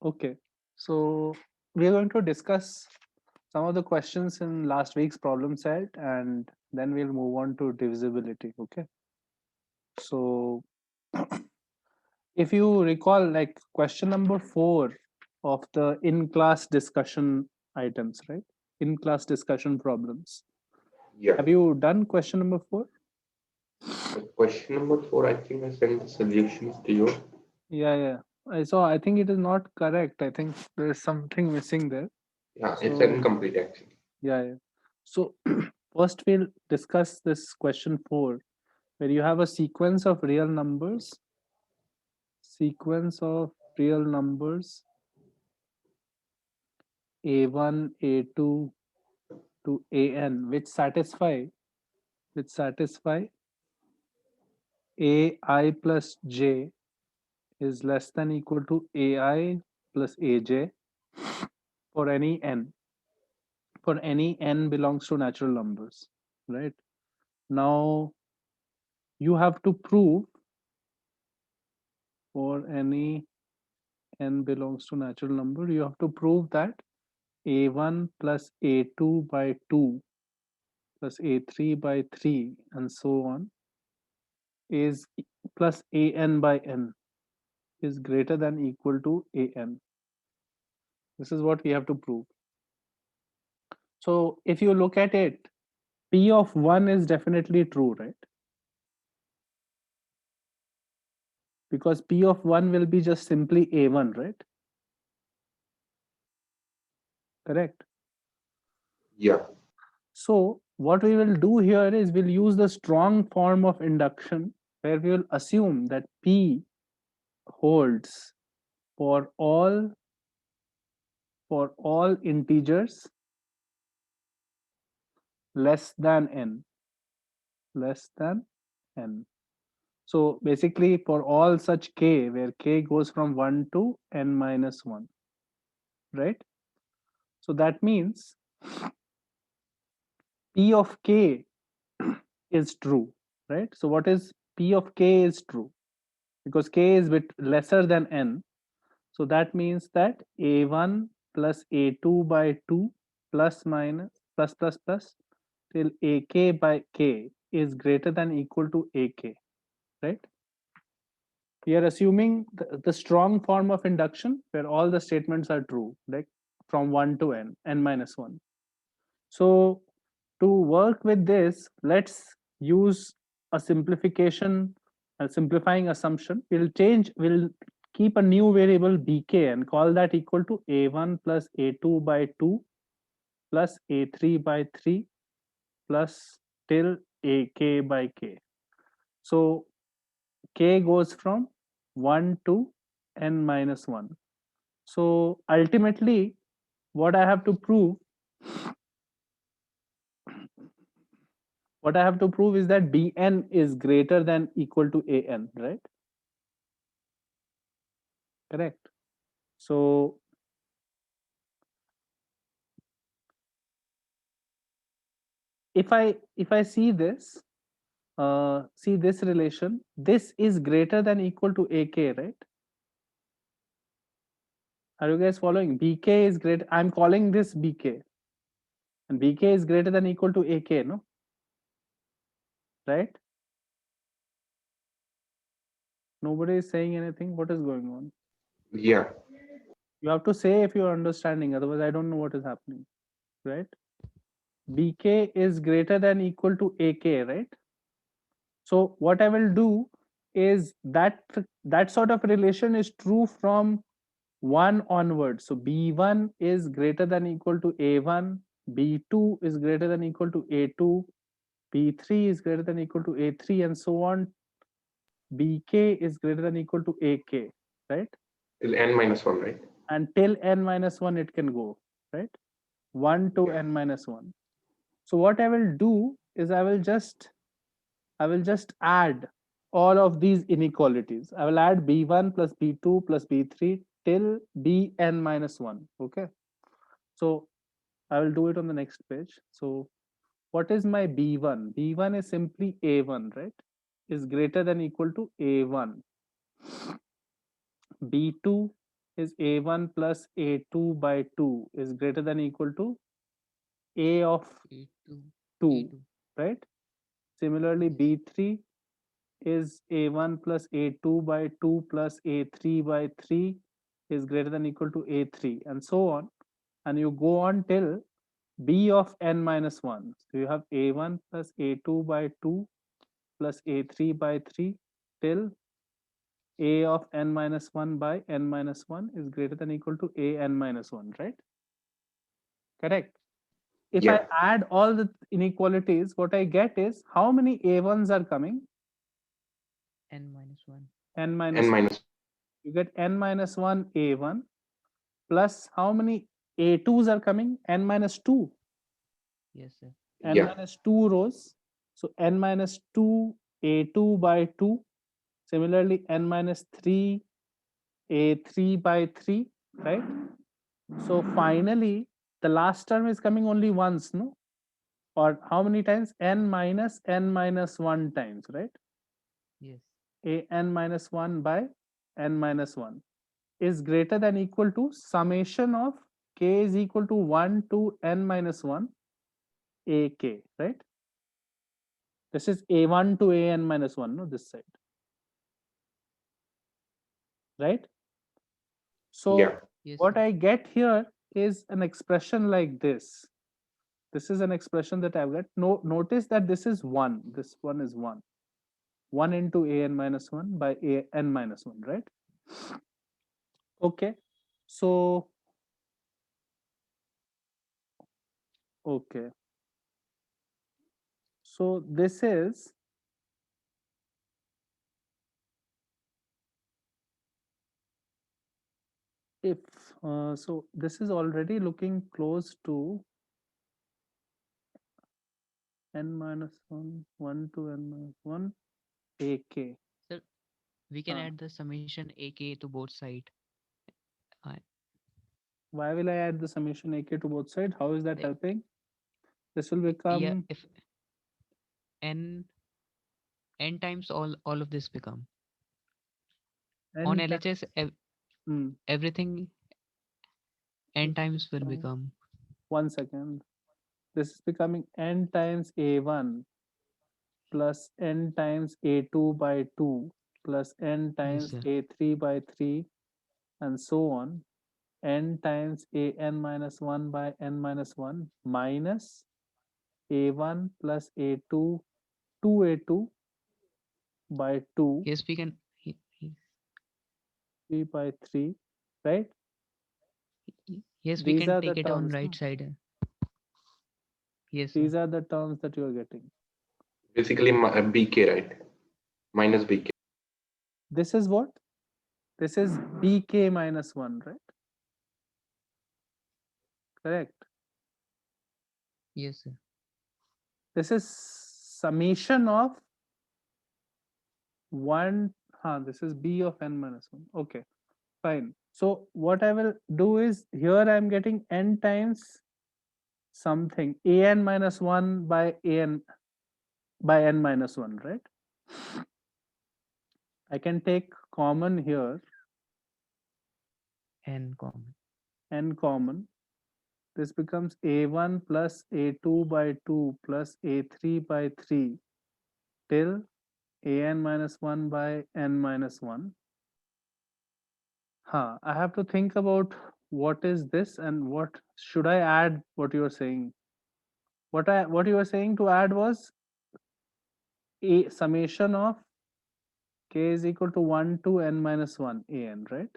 Okay, so we are going to discuss some of the questions in last week's problem set, and then we'll move on to divisibility. Okay, so if you recall, like question number 4 of the in-class discussion items, right? In-class discussion problems. Yeah. Have you done question number 4? The question number four, I think I sent the solutions to you. Yeah, yeah. I saw. I think it is not correct. I think there is something missing there. Yeah, it's So incomplete actually. yeah, yeah. So first we'll discuss this question 4, where you have a sequence of real numbers a1, a2 to an, which satisfy ai plus j is less than equal to ai plus aj for any n belongs to natural numbers, right? Now you have to prove for any n belongs to natural number, you have to prove that a1 plus a2 by 2 plus a3 by 3 and so on is plus an by n is greater than equal to an. This is what we have to prove. So if you look at it, p of 1 is definitely true, right? Because p of 1 will be just simply a1, right? Correct. Yeah. So what we will do here is we'll use the strong form of induction, where we will assume that p holds for all integers less than n. So basically for all such k where k goes from 1 to n minus 1, right? So that means p of k is true, right? So what is p of k is true because k is bit lesser than n. So that means that a1 plus a2 by 2 plus minus plus till ak by k is greater than equal to ak, right? We are assuming the strong form of induction where all the statements are true, like from 1 to n minus 1. So to work with this, let's use a simplifying assumption. We'll keep a new variable bk and call that equal to a1 plus a2 by 2 plus a3 by 3 plus till ak by k. So k goes from 1 to n minus 1. So ultimately, what I have to prove, what I have to prove is that bn is greater than equal to an, right? Correct. So if I see this relation, this is greater than equal to ak, right? Are you guys following? Bk is great. I'm calling this bk, and bk is greater than equal to ak, no? Right? Nobody is saying anything. What is going on? Yeah. You have to say if you're understanding, otherwise I don't know what is happening, right? bk is greater than equal to ak, right? So what I will do is that sort of relation is true from 1 onwards. So b1 is greater than equal to a1, b2 is greater than equal to a2, b3 is greater than equal to a3, and so on. bk is greater than equal to ak, right? Till n minus one, right? Until n minus 1 it can go, right? 1 to Yeah. n minus 1. So what I will do is I will just add all of these inequalities. I will add b1 plus b2 plus b3 till bn minus 1. Okay. So I will do it on the next page. So what is my b1? b1 is simply a1, right? Is greater than equal to a1. b2 is a1 plus a2 by 2 is greater than equal to a of A2. 2, A2. right? Similarly, Yes. b3 is a1 plus a2 by 2 plus a3 by 3 is greater than equal to a3, and so on. And you go on till b of n minus 1. So you have a1 plus a2 by 2 plus a3 by 3 till a of n minus 1 by n minus 1 is greater than equal to a n minus 1, right? Correct. If I Yeah. add all the inequalities, what I get is how many a1s are coming? N minus 1. N N minus 1. minus. You get n minus 1 a1 plus how many a2s are coming? N minus 2. Yes, sir. N Yeah. minus 2 rows. So n minus 2 a2 by 2. Similarly, n minus 3 a3 by 3, right? So finally, the last term is coming only once, no? Or how many times? N minus 1 times, right? Yes. A n minus 1 by n minus 1 is greater than equal to summation of k is equal to 1 to n minus 1 ak, right? This is a1 to an minus 1, no, this side, right? So Yeah. Yes, what sir. I get here is an expression like this. This is an expression that I've got. No, notice that this is 1. This one is 1. 1 into an minus 1 by an minus 1, right? Okay. So, okay. So this is if so this is already looking close to n minus 1 1 to n minus 1 ak. Sir, we can uh, add the summation AK to both side. why will I add the summation ak to both sides? How is that Like, helping? This will yeah, become if n times all of this become on n LHS, hmm, everything this n is times will becoming, become. 1 second, this is becoming n times a1 plus n times a2 by 2 plus n Yes, times sir. a3 by 3 and so on, n times an minus 1 by n minus 1 minus a1 plus a2 2a2 by 2 Yes, we can. 3 by 3, right? Yes, we These can are the take it on terms, right no? side. Yes, sir. These are the terms that you are getting. Basically, BK, right? Minus BK. This is what? This is bk minus 1, right? Correct. Yes, sir. This is summation of 1. This is b of n minus 1. Okay, fine. So what I will do is here I am getting n times something an minus 1 by an by n minus 1, right? I can take common here, N common. n common. This becomes a1 plus a2 by 2 plus a3 by 3 till an minus 1 by n minus 1. I have to think about what is this and what should I add what you are saying. What you were saying to add was a summation of k is equal to 1 to n minus 1 an, right?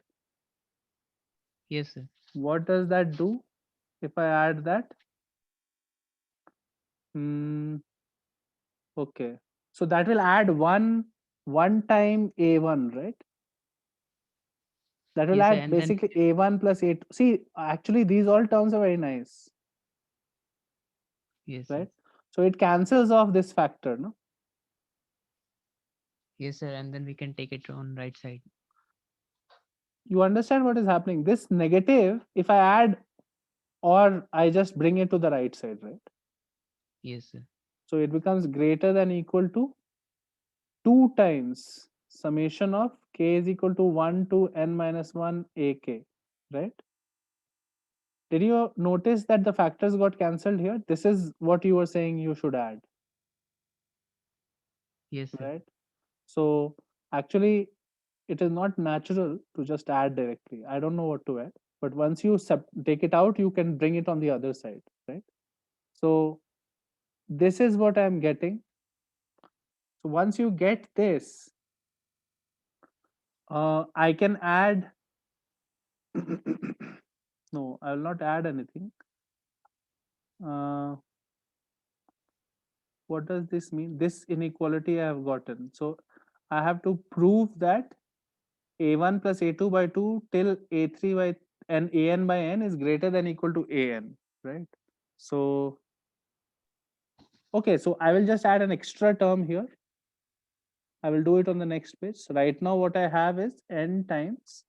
Yes, sir. What does that do if I add that? Hmm, okay. So that will add one time a1, right? That will Yes, sir. add And then basically a1 plus a2. See, actually these all terms are very nice, yes, sir. right? So it cancels off this factor, no? Yes, sir. And then we can take it on right side. You understand what is happening? This negative, if I add or I just bring it to the right side, right? Yes, sir. So it becomes greater than equal to 2 times summation of k is equal to 1 to n minus 1 ak. right? Did you notice that the factors got cancelled here? This is what you were saying you should add, Yes, sir. right? So actually, it is not natural to just add directly. I don't know what to add, but once you take it out, you can bring it on the other side, right? So this is what I'm getting. So once you get this, I can add. No, I will not add anything. Uh, what does this mean? This inequality I have gotten. So I have to prove that a1 plus a2 by 2 till a3 by and an by n is greater than equal to an, right? So okay, so I will just add an extra term here. I will do it on the next page. So right now what I have is n times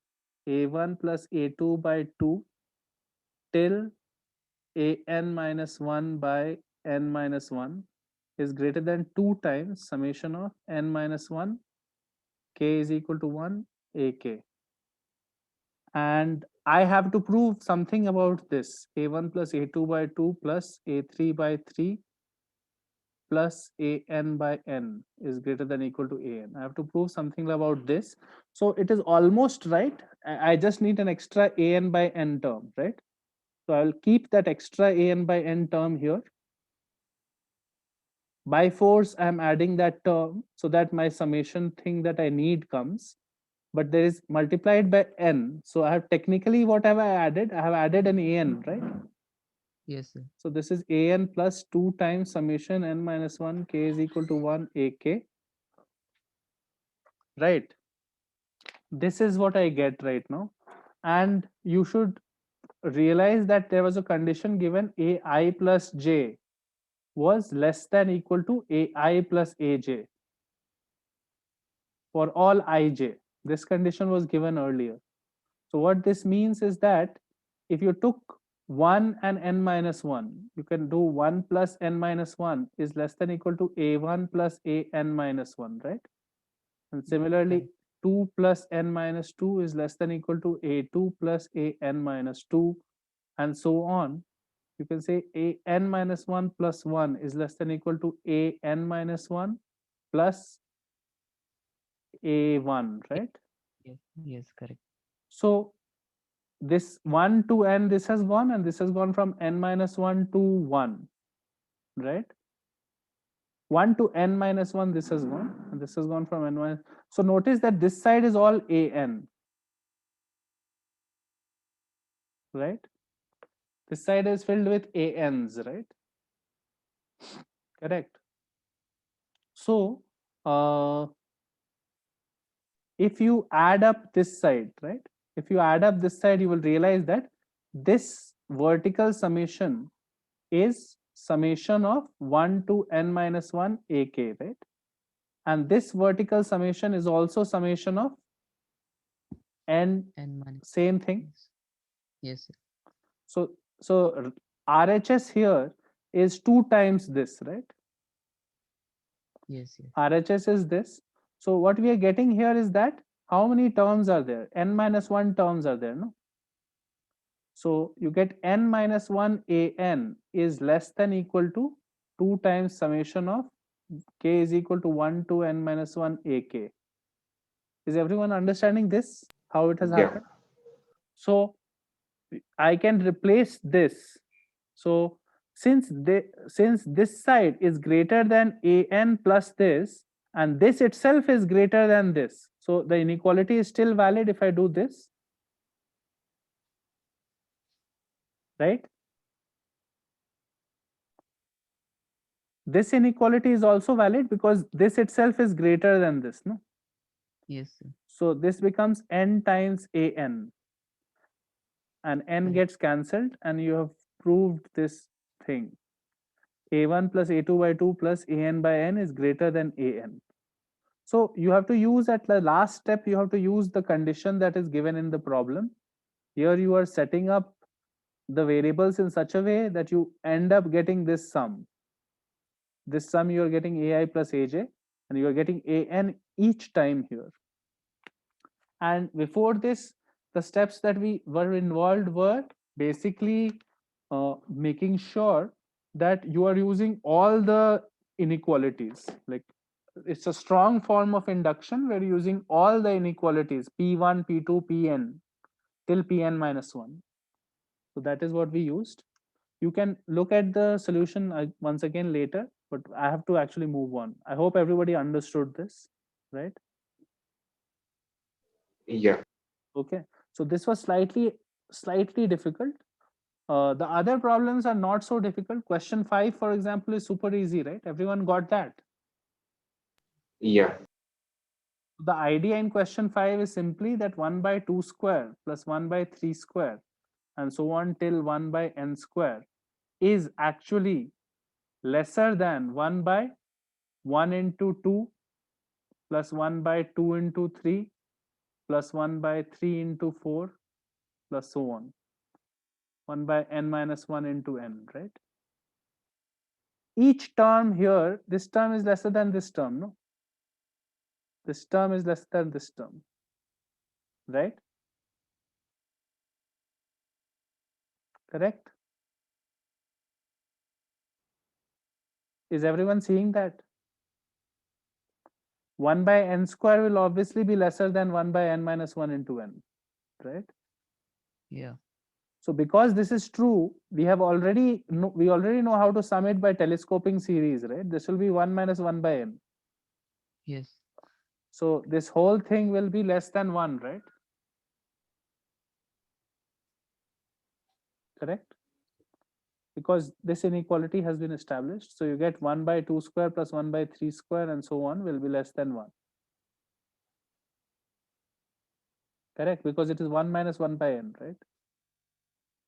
a1 plus a2 by 2 till an minus 1 by n minus 1 is greater than 2 times summation of n minus 1 k is equal to 1 ak. And I have to prove something about this a1 plus a2 by 2 plus a3 by 3 plus an by n is greater than equal to an. I have to prove something about this. So it is almost right. I just need an extra an by n term, right? So I will keep that extra an by n term here. By force, I'm adding that term so that my summation thing that I need comes. But there is multiplied by n. So I have technically what have I added? I have added an an, right? Yes, sir. So this is an plus 2 times summation n minus 1 k is equal to 1 ak, right? This is what I get right now. And you should realize that there was a condition given ai plus j was less than equal to ai plus aj for all ij. This condition was given earlier. So what this means is that if you took 1 and n minus 1, you can do 1 plus n minus 1 is less than equal to a1 plus an minus 1, right? And similarly, Correct. 2 plus n minus 2 is less than equal to a2 plus an minus 2, and so on. You can say an minus 1 plus 1 is less than equal to an minus 1 plus a1, Ye- right? Yes, yes, correct. So this 1 to n, this has gone, and this has gone from n minus 1 to 1, right? 1 to n minus 1, this has gone, and this has gone from n minus. So notice that this side is all an, right? This side is filled with ans, right? Correct. So if you add up this side, right? If you add up this side, you will realize that this vertical summation is summation of 1 to n minus 1 ak, right? And this vertical summation is also summation of n, And money. same thing. Yes. Yes, sir. So RHS here is 2 times this, right? Yes, yes. RHS is this. So what we are getting here is that how many terms are there? N minus 1 terms are there, no? So you get n minus 1 an is less than equal to 2 times summation of k is equal to 1 to n minus 1 ak. Is everyone understanding this? How it has Yeah. happened? So I can replace this. So since this side is greater than an plus this, and this itself is greater than this, so the inequality is still valid if I do this, right? This inequality is also valid because this itself is greater than this, no? Yes, sir. So this becomes n times an, and n Correct. gets cancelled, and you have proved this thing. a1 plus a2 by 2 plus an by n is greater than an. So you have to use at the last step, you have to use the condition that is given in the problem. Here you are setting up the variables in such a way that you end up getting this sum. This sum you are getting ai plus aj, and you are getting an each time here. And before this, the steps that we were involved were basically making sure that you are using all the inequalities. Like, it's a strong form of induction where you're using all the inequalities p1, p2, pn till pn minus 1. So that is what we used. You can look at the solution once again later, but I have to actually move on. I hope everybody understood this, right? Yeah. Okay, so this was slightly difficult. The other problems are not so difficult. Question 5, for example, is super easy, right? Everyone got that. Yeah. The idea in question 5 is simply that 1 by 2 square plus 1 by 3 square and so on till 1 by n square is actually lesser than 1 by 1 into 2 plus 1 by 2 into 3 plus 1 by 3 into 4 plus so on. 1 by n minus 1 into n, right? Each term here, this term is lesser than this term, no? This term is less than this term, right? Correct? Is everyone seeing that? 1 by n square will obviously be lesser than 1 by n minus 1 into n, right? Yeah. So because this is true, we already know how to sum it by telescoping series, right? This will be 1 minus 1 by n. Yes. So this whole thing will be less than 1, right? Correct? Because this inequality has been established. So you get 1 by 2 square plus 1 by 3 square and so on will be less than 1. Correct? Because it is 1 minus 1 by n, right?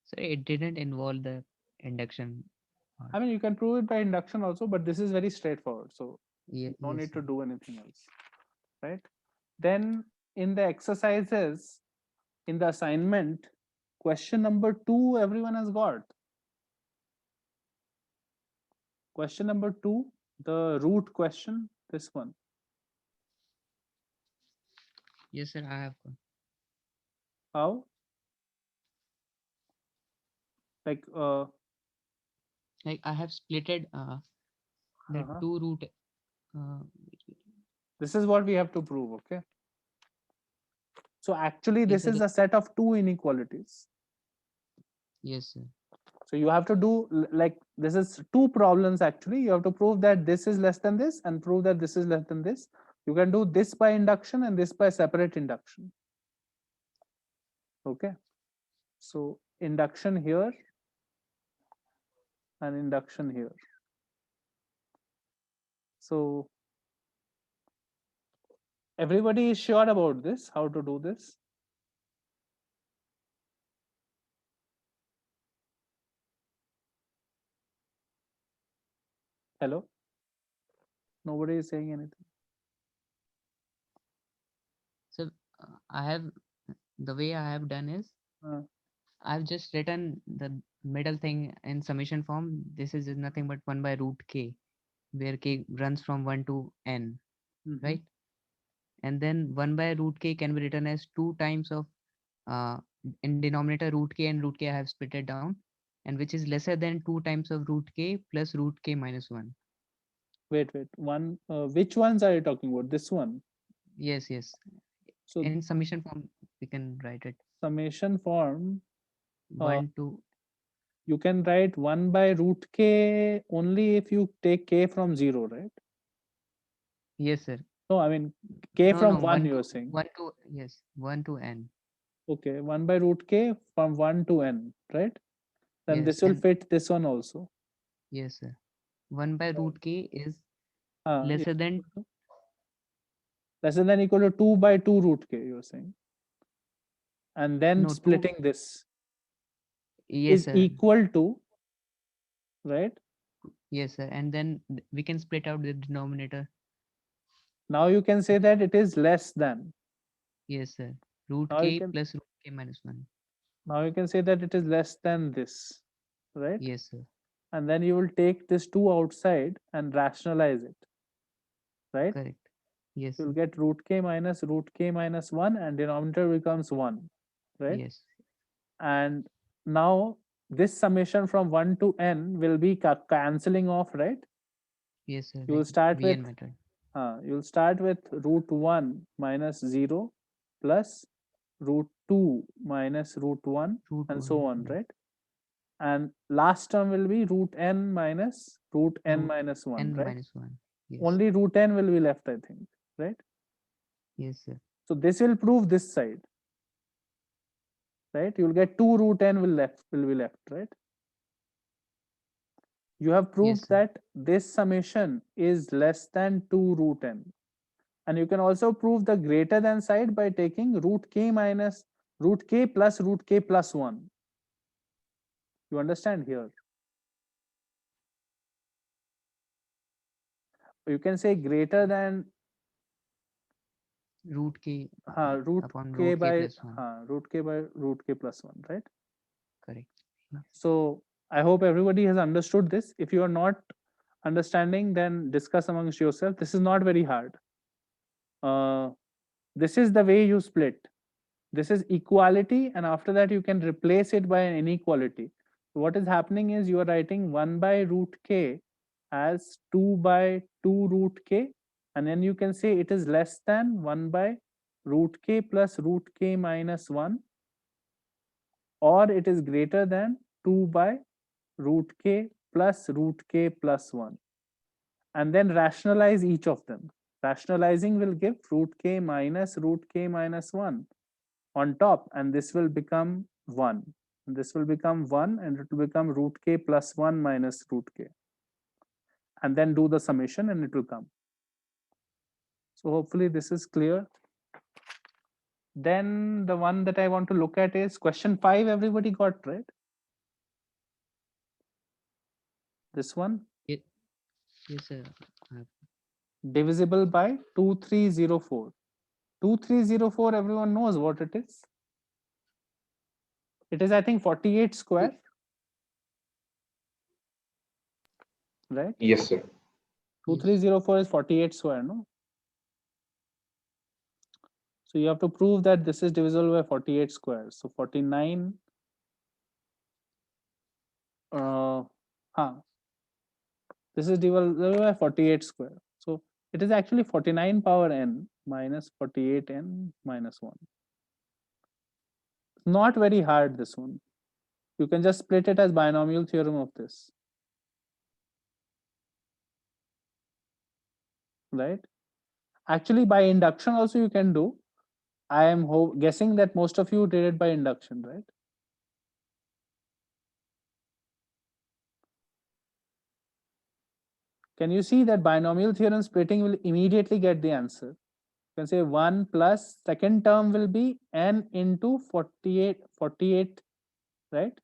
So it didn't involve the induction part. I mean, you can prove it by induction also, but this is very straightforward. So Yeah, no yes, need to sir. do anything else, right? Then in the exercises, in the assignment, question number 2, everyone has got. Question number 2, the root question, this one. Yes, sir. I have one. How? Like, Like I have splitted the uh-huh. two root. Wait, wait. This is what we have to prove, okay? So actually, Yes, this sir. is a set of two inequalities. Yes, sir. So you have to do like, this is two problems actually. You have to prove that this is less than this and prove that this is less than this. You can do this by induction and this by separate induction. Okay. So induction here and induction here. So everybody is sure about this, how to do this? Hello? Nobody is saying anything. So I have the way I have done is Uh, I've just written the middle thing in summation form. This is nothing but 1 by root k, where k runs from 1 to n, mhm. right? And then 1 by root k can be written as 2 times of uh, in denominator root k, and root k I have split it down, and which is lesser than 2 times of root k plus root k minus 1. Wait. One. Which ones are you talking about? This one. Yes, yes. So In summation form, we can write it summation form. 1 to. You can write 1 by root k only if you take k from 0, right? Yes, sir. No, I mean k No, from no, 1 you're saying. 1 to, yes, 1 to n. Okay, 1 by root k from 1 to n, right? Then Yes, this will and fit this one also. yes, sir. 1 by root k is Is lesser than, equal to, lesser than equal to 2 by 2 root k, you're saying. And then no, 2. splitting this Yes, is sir. equal to, right? Yes, sir. And then we can split out the denominator. Now you can say that it is less than. Yes, sir. Root Now you k can plus root k minus 1. now you can say that it is less than this, right? Yes, sir. And then you will take this 2 outside and rationalize it, right? Correct. Yes, You'll sir. get root k minus 1 and denominator becomes 1. right? Yes. And now this summation from 1 to n will be cancelling off, right? Yes, sir. You will Like start with VN method. you'll start with root 1 minus 0 plus root 2 minus root 1 Root and so 1. on, Yeah. right? And last term will be root n minus root n Root minus 1, n right? minus 1. Yes. Only root n will be left, I think, right? Yes, sir. So this will prove this side, right? You'll get 2 root n will be left, right? You have Yes, proved sir. that this summation is less than 2 root n. And you can also prove the greater than side by taking root k minus root k plus root k plus 1. You understand here? You can say greater than Root k root upon k root k by plus 1. root k by root k plus 1, right? Correct. Yes. So I hope everybody has understood this. If you are not understanding, then discuss amongst yourself. This is not very hard. This is the way you split. This is equality, and after that you can replace it by an inequality. So what is happening is you are writing 1 by root k as 2 by 2 root k, and then you can say it is less than 1 by root k plus root k minus 1, or it is greater than 2 by root k plus root k plus 1, and then rationalize each of them. Rationalizing will give root k minus root k minus 1 on top, and this will become 1. And this will become 1, and it will become root k plus 1 minus root k. And then do the summation, and it will come. So hopefully this is clear. Then the one that I want to look at is question 5. Everybody got, right? This one, Yes, sir. Uh, divisible by 2304. 2304, everyone knows what it is. It is, I think, 48 square, right? Yes, sir. 2304 is 48 square, no? So you have to prove that this is divisible by 48 squares. So 49, this is divisible by 48 square. So it is actually 49 power n minus 48n minus 1. Not very hard, this one. You can just split it as binomial theorem of this, right? Actually, by induction also you can do. I am guessing that most of you did it by induction, right? Can you see that binomial theorem splitting will immediately get the answer? You can say 1 plus second term will be n into 48, right?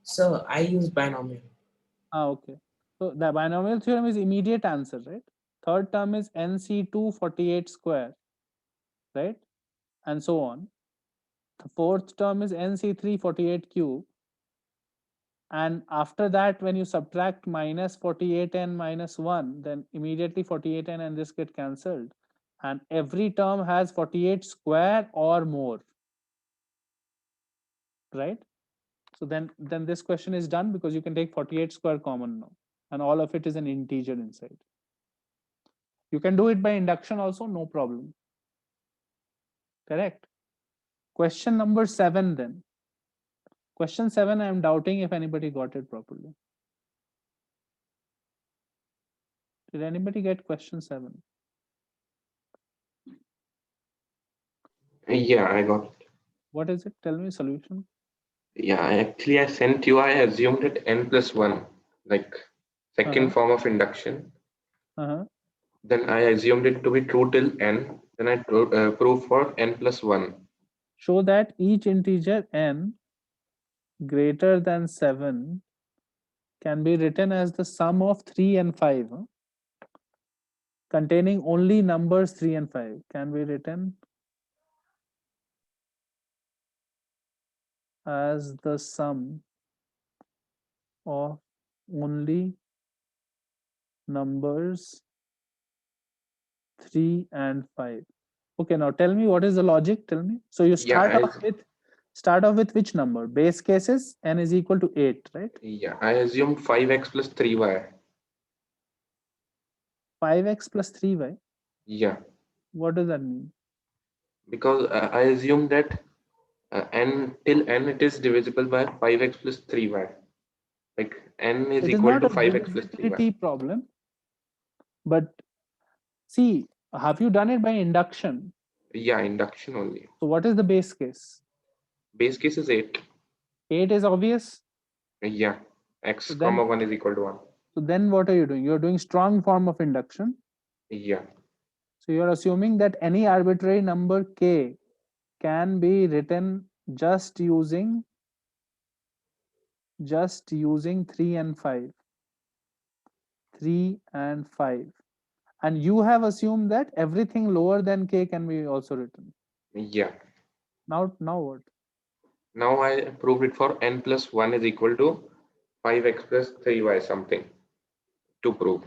So I use binomial. Okay. So the binomial theorem is immediate answer, right? Third term is nc2 48 square, right? And so on. The fourth term is nc3 48 cube. And after that, when you subtract minus 48n minus 1, then immediately 48n and this get cancelled. And every term has 48 square or more, right? So then this question is done because you can take 48 square common now, and all of it is an integer inside. You can do it by induction also, no problem. Correct. Question number 7 then. Question 7, I am doubting if anybody got it properly. Did anybody get question 7? Yeah, I got it. What is it? Tell me solution. Yeah, I sent you. I assumed it n plus 1, like second form of induction. Then I assumed it to be true till n. Then I prove for n plus 1. Show that each integer n greater than 7 can be written as the sum of 3 and 5, containing only numbers 3 and 5 can be written as the sum of only numbers 3 and 5. Okay, now tell me what is the logic. Tell me. So you Yeah, start off with which number? Base cases n is equal to 8, right? I assumed 5x plus 3y. 5x plus 3y. Yeah, What does that mean? because I assume that n till n it is divisible by 5x plus 3y. Like n is It is equal not to a 5x plus 3y. divisibility problem, but see, have you done it by induction? Yeah, induction only. So what is the base case? Base case is 8. 8 is obvious. Yeah, x So comma then, 1 is equal to 1. so then what are you doing? You're doing strong form of induction. Yeah, So you're assuming that any arbitrary number k can be written just using 3 and 5. 3 and 5. And you have assumed that everything lower than k can be also written. yeah. Now what? Now I proved it for n plus 1 is equal to 5x plus 3y something to prove.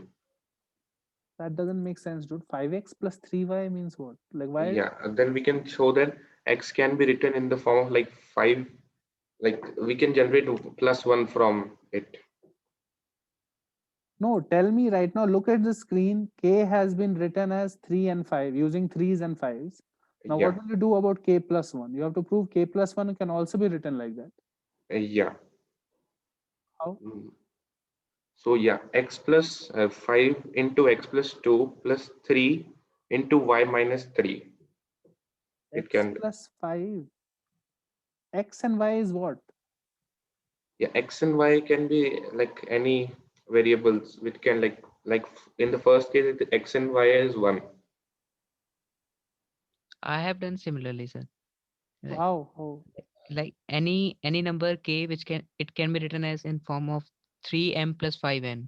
That doesn't make sense, dude. 5x plus 3y means what? Like why? Yeah, and then we can show that x can be written in the form of like 5, like we can generate plus 1 from it. No, tell me right now, look at the screen. K has been written as 3 and 5 using 3s and 5s. Now Yeah, what will you do about k plus 1? You have to prove k plus 1 can also be written like that. yeah. How? Mm. So yeah, x plus 5 into x plus 2 plus 3 into y minus 3. It X can, plus 5. X and y is what? yeah, x and y can be like any variables which can like in the first case x and y is 1. I have done similarly, sir. Like, Wow. Oh. like any number k which can be written as in form of 3m plus 5n,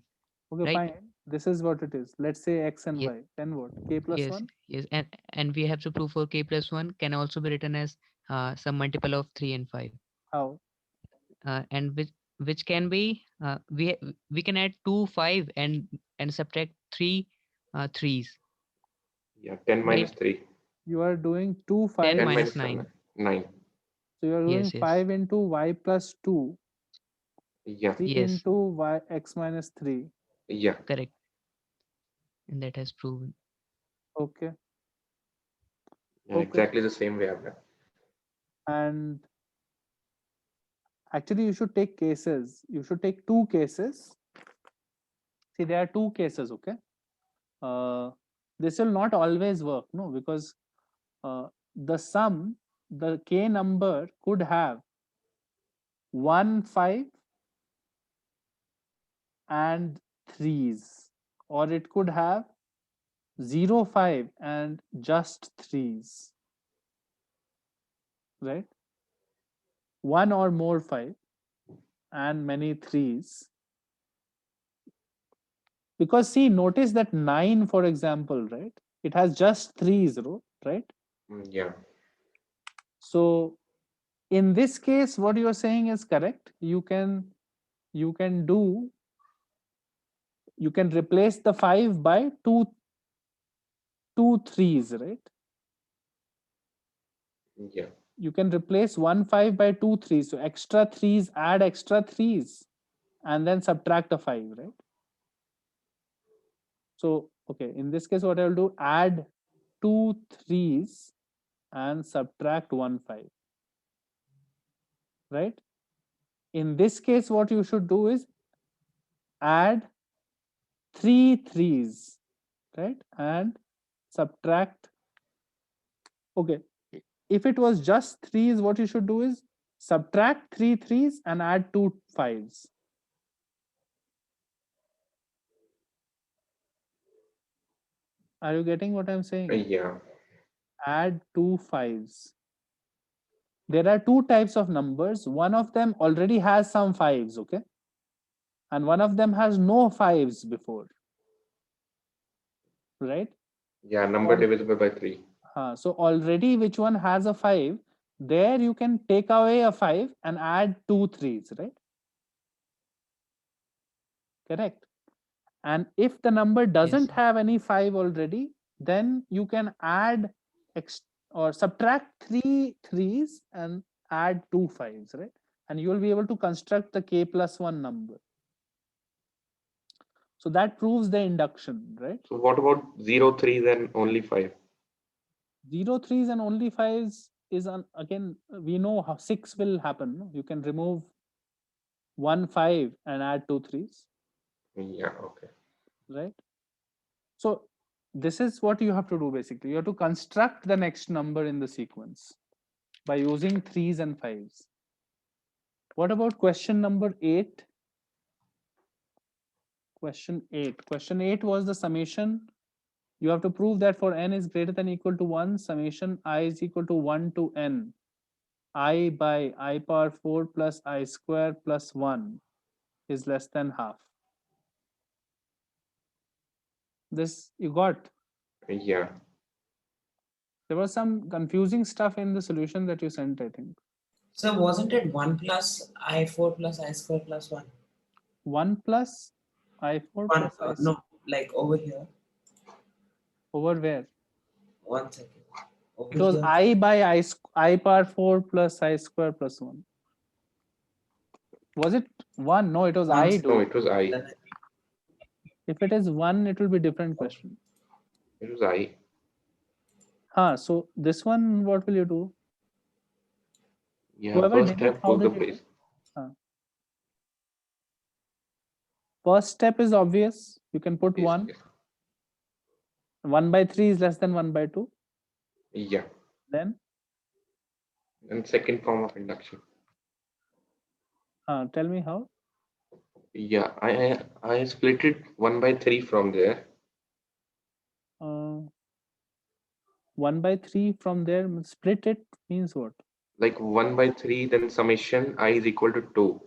Okay, right? fine. This is what it is. Let's say x and Yes, y. Then what? K plus yes, 1? yes. And we have to prove for k plus 1 can also be written as some multiple of 3 and 5. How? And which can be we can add 2 5 and subtract 3 threes, Yeah, 10 right? minus 3. You are doing 2 10 10 5s. minus minus 9. 7, 9. So you are doing Yes, yes, 5 into y plus 2. Yeah, 3 yes, into y x minus 3. yeah, correct. And that has proven. Okay. yeah, Okay. exactly the same way I've done. And actually, you should take cases. You should take two cases. See, there are two cases, okay? This will not always work, no, because the sum, the k number could have 1 5 and 3s, or it could have 0 5 and just 3s, right? One or more 5 and many 3s. Because see, notice that 9, for example, right? It has just 3s, right? Yeah, So in this case, what you're saying is correct. You can do you can replace the 5 by two threes, right? yeah, You can replace 1 5 by 2 3s. So extra threes, add extra threes, and then subtract a 5, right? So okay, in this case, what I will do, add 2 3s and subtract 1 5, right? In this case, what you should do is add 3 3s, right? And subtract. Okay, if it was just 3s, what you should do is subtract 3 3s and add 2 5s. Are you getting what I'm saying? yeah, Add 2 5s. There are two types of numbers. One of them already has some 5s, okay? And one of them has no 5s before, right? yeah. Number Or divisible by 3. so already which one has a 5, there you can take away a 5 and add 2 3s, right? Correct. And if the number Yes, doesn't have any 5 already, then you can add or subtract 3 3s and add 2 5s, right? And you will be able to construct the k plus 1 number. So that proves the induction, right? So what about 0 3 then only 5? 0 3s and only 5s is again, we know how 6 will happen. No? You can remove 1 5 and add 2 3s, Yeah, okay. right? So this is what you have to do basically. You have to construct the next number in the sequence by using 3s and 5s. What about question number 8? Question 8. Question 8 was the summation. You have to prove that for n is greater than or equal to 1, summation I is equal to 1 to n, I by I power 4 plus I square plus 1 is less than half. This you got. Yeah. There was some confusing stuff in the solution that you sent, I think. So wasn't it 1 plus I4 plus I square plus 1? 1 plus I4 One, plus I no, like over here. over where? 1 second. Over It was here. I by I power 4 plus I square plus 1. Was it 1? No, it was I. No, it was I. Then If it is 1, it will be different question. It was I. So this one, what will you do? Yeah, Whoever first did it, step, how put the did you do? base. First step is obvious. You can put Yes, 1. yes. 1 by 3 is less than 1 by 2. Yeah. Then And second form of induction. tell me how. Yeah, I split it 1 by 3 from there. 1 by 3 from there, split it means what? Like 1 by 3, then summation I is equal to 2.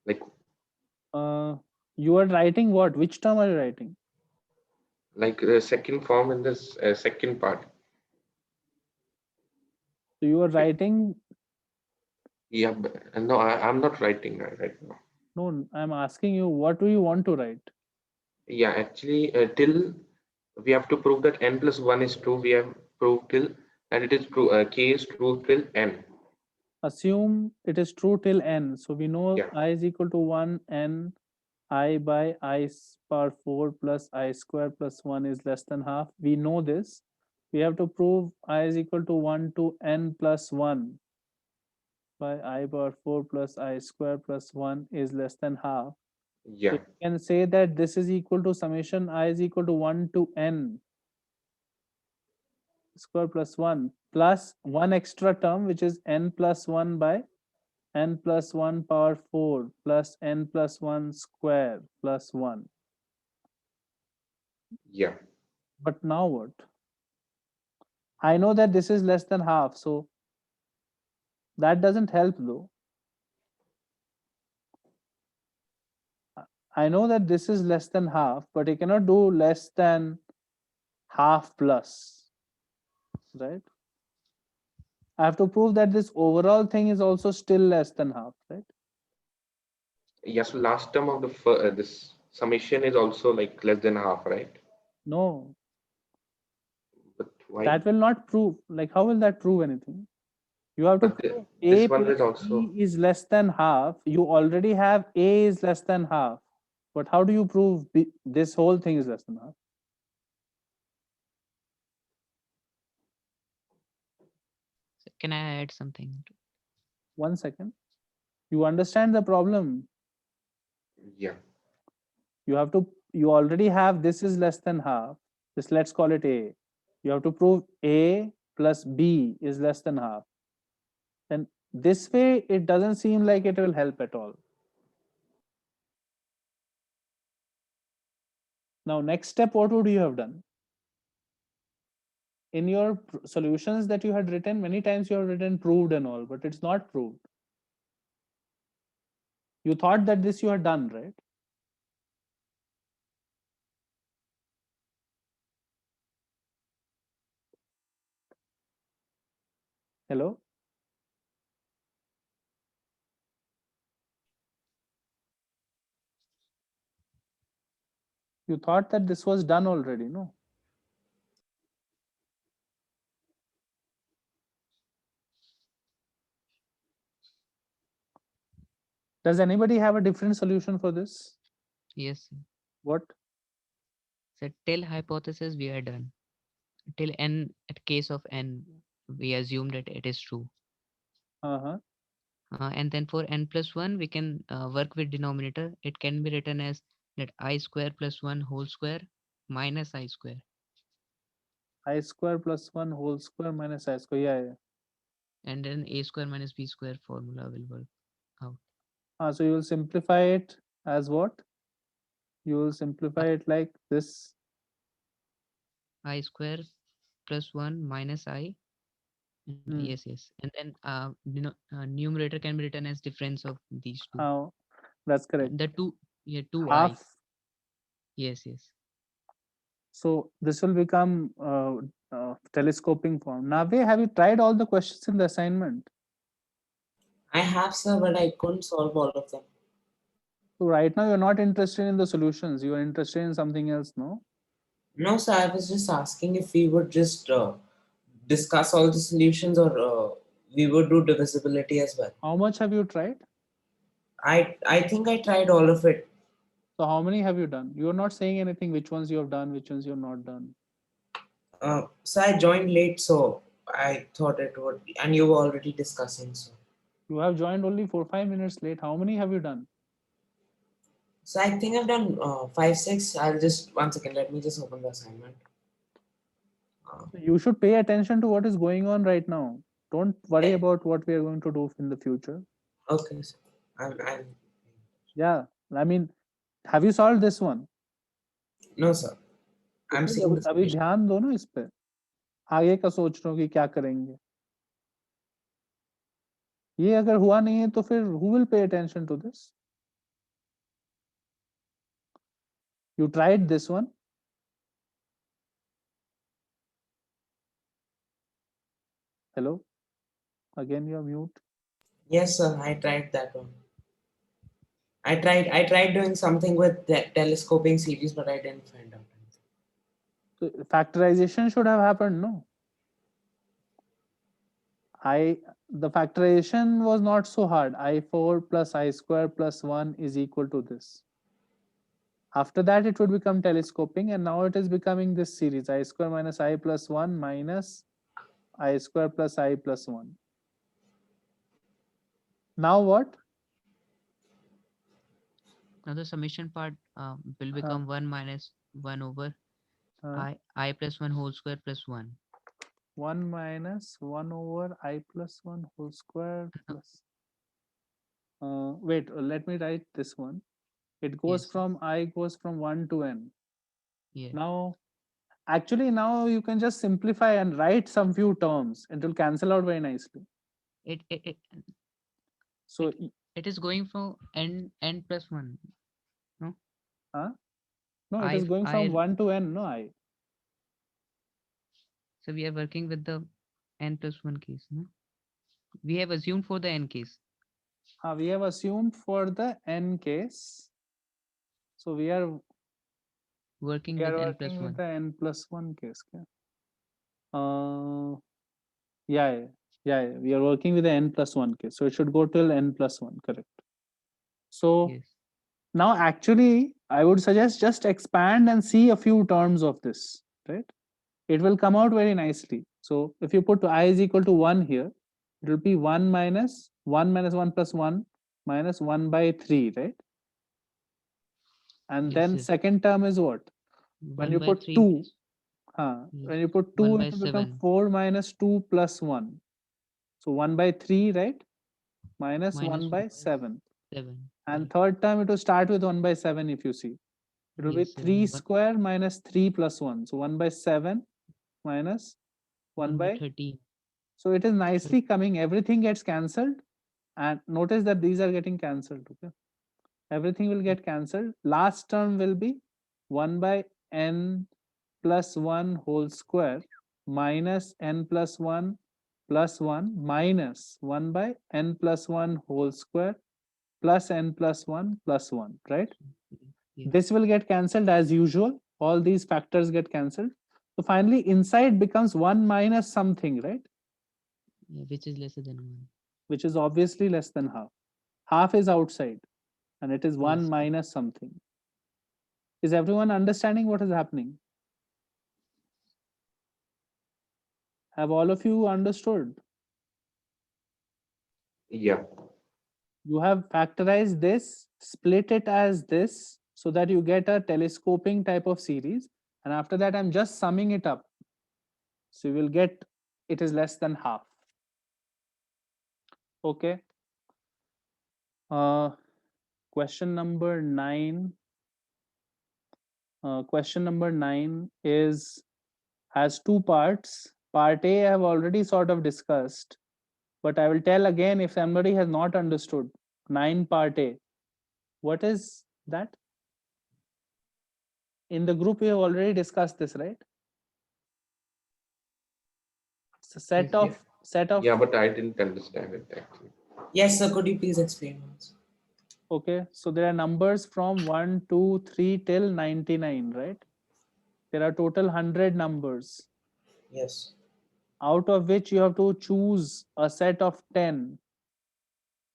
Like You are writing what? Which term are you writing? like the second form in this second part. So you are writing. Yeah, no, I'm not writing right now. No, I'm asking you, what do you want to write? Yeah, actually, till we have to prove that n plus 1 is true. We have proved till, and it is true. K is true till n. Assume it is true till n. So we know Yeah. I is equal to 1 n I by I power 4 plus I square plus 1 is less than half. We know this. We have to prove I is equal to 1 to n plus 1 by I power 4 plus I square plus 1 is less than half. So Yeah. you can say that this is equal to summation I is equal to 1 to n square plus 1 plus one extra term, which is n plus 1 by n plus 1 power 4 plus n plus 1 square plus 1. Yeah. But now what? I know that this is less than half, so that doesn't help though. I know that this is less than half, but I cannot do less than half plus, right? I have to prove that this overall thing is also still less than half, right? Yeah. So last term of the this summation is also like less than half, right? No, But why? that will not prove. Like, how will that prove anything? You have to But prove this a one plus will also. b is less than half. You already have a is less than half. But how do you prove this whole thing is less than half? So can I add something? 1 second. You understand the problem. Yeah. You already have this is less than half. Just let's call it a. You have to prove a plus b is less than half. Then this way, it doesn't seem like it will help at all. Now, next step, what would you have done? In your solutions that you had written, many times you have written proved and all, but it's not proved. You thought that this you had done, right? Hello? You thought that this was done already, no? Does anybody have a different solution for this? Yes, sir. What? So till hypothesis we are done. Till n, at case of n, we assume that it is true. Uh-huh. And then for n plus 1, we can work with denominator. It can be written as that I square plus 1 whole square minus I square. I square plus 1 whole square minus I square. Yeah. And then a square minus b square formula will work out. So you will simplify it as what? You will simplify it like this. I square plus 1 minus I. Yes. And then numerator can be written as difference of these two. How? That's correct. The two, yeah, 2i. Half. Yes. So this will become telescoping form. Nave, have you tried all the questions in the assignment? I have, sir, but I couldn't solve all of them. So right now you're not interested in the solutions. You are interested in something else, no? No, sir, I was just asking if we would just discuss all the solutions, or we would do divisibility as well. How much have you tried? I think I tried all of it. So how many have you done? You're not saying anything, which ones you have done, which ones you have not done. So I joined late, so I thought it would be, and you were already discussing, so. You have joined only 4-5 minutes late. How many have you done? So I think I've done 5, 6. I'll just, one second, let me just open the assignment. You should pay attention to what is going on right now. Don't worry about what we are going to do in the future. Okay, sir. I'm Yeah, I mean, have you solved this one? No, sir. I'm seeing the अभी solution. ध्यान दो ना इस पे. आगे का सोच रहा हूँ कि क्या करेंगे. ये अगर हुआ नहीं है तो फिर who will pay attention to this? You tried this one? Hello? Again you are mute. Yes, sir. I tried that one. I tried doing something with the telescoping series, but I didn't find out. So factorization should have happened, no? The factorization was not so hard. I4 plus I square plus 1 is equal to this. After that, it would become telescoping, and now it is becoming this series, I square minus I plus 1 minus I square plus I plus 1. Now what? Now the summation part will become 1 minus 1 over I plus 1 whole square plus 1. 1 minus 1 over I plus 1 whole square plus. Wait, let me write this one. It goes from I goes from 1 to n. Yeah. Now, actually, now you can just simplify and write some few terms. It will cancel out very nicely. So it is going from n plus 1. No? No, it is going from 1 to n, no, I. So we are working with the n plus 1 case, no? We have assumed for the n case. We have assumed for the n case. So we are working with n plus 1. The n plus 1 case. Yeah, we are working with the n plus 1 case. So it should go till n plus 1, correct. So now actually, I would suggest just expand and see a few terms of this, right? It will come out very nicely. So if you put I is equal to 1 here, it will be 1 minus 1 plus 1 minus 1 by 3, right? And then second term is what? When you put 2, when you put 2, it will become 4 minus 2 plus 1. So 1 by 3, right? Minus 1 by 7. And third term, it will start with 1 by 7 if you see. It will be 3 square minus 3 plus 1. So 1 by 7 minus 1 by 13. So it is nicely coming. Everything gets cancelled. And notice that these are getting cancelled. Okay. Everything will get cancelled. Last term will be 1 by n plus 1 whole square minus n plus 1 plus 1 minus 1 by n plus 1 whole square plus n plus 1 plus 1, right? This will get cancelled as usual. All these factors get cancelled. So finally, inside becomes 1 minus something, right? Which is lesser than 1. Which is obviously less than half. half is outside and it is 1 Yes. minus something. Is everyone understanding what is happening? Have all of you understood? Yeah. You have factorized this, split it as this, so that you get a telescoping type of series. And after that, I'm just summing it up. So you will get it is less than half. Okay. Question number 9. Question number 9 has two parts. Part A I have already sort of discussed, but I will tell again if somebody has not understood. 9 part A. What is that? In the group we have already discussed this, right? It's a set Yeah. of Yeah, but I didn't understand it actually. Yes, sir. Could you please explain once? Okay, so there are numbers from 1, 2, 3 till 99, right? There are total 100 numbers, Yes. out of which you have to choose a set of 10.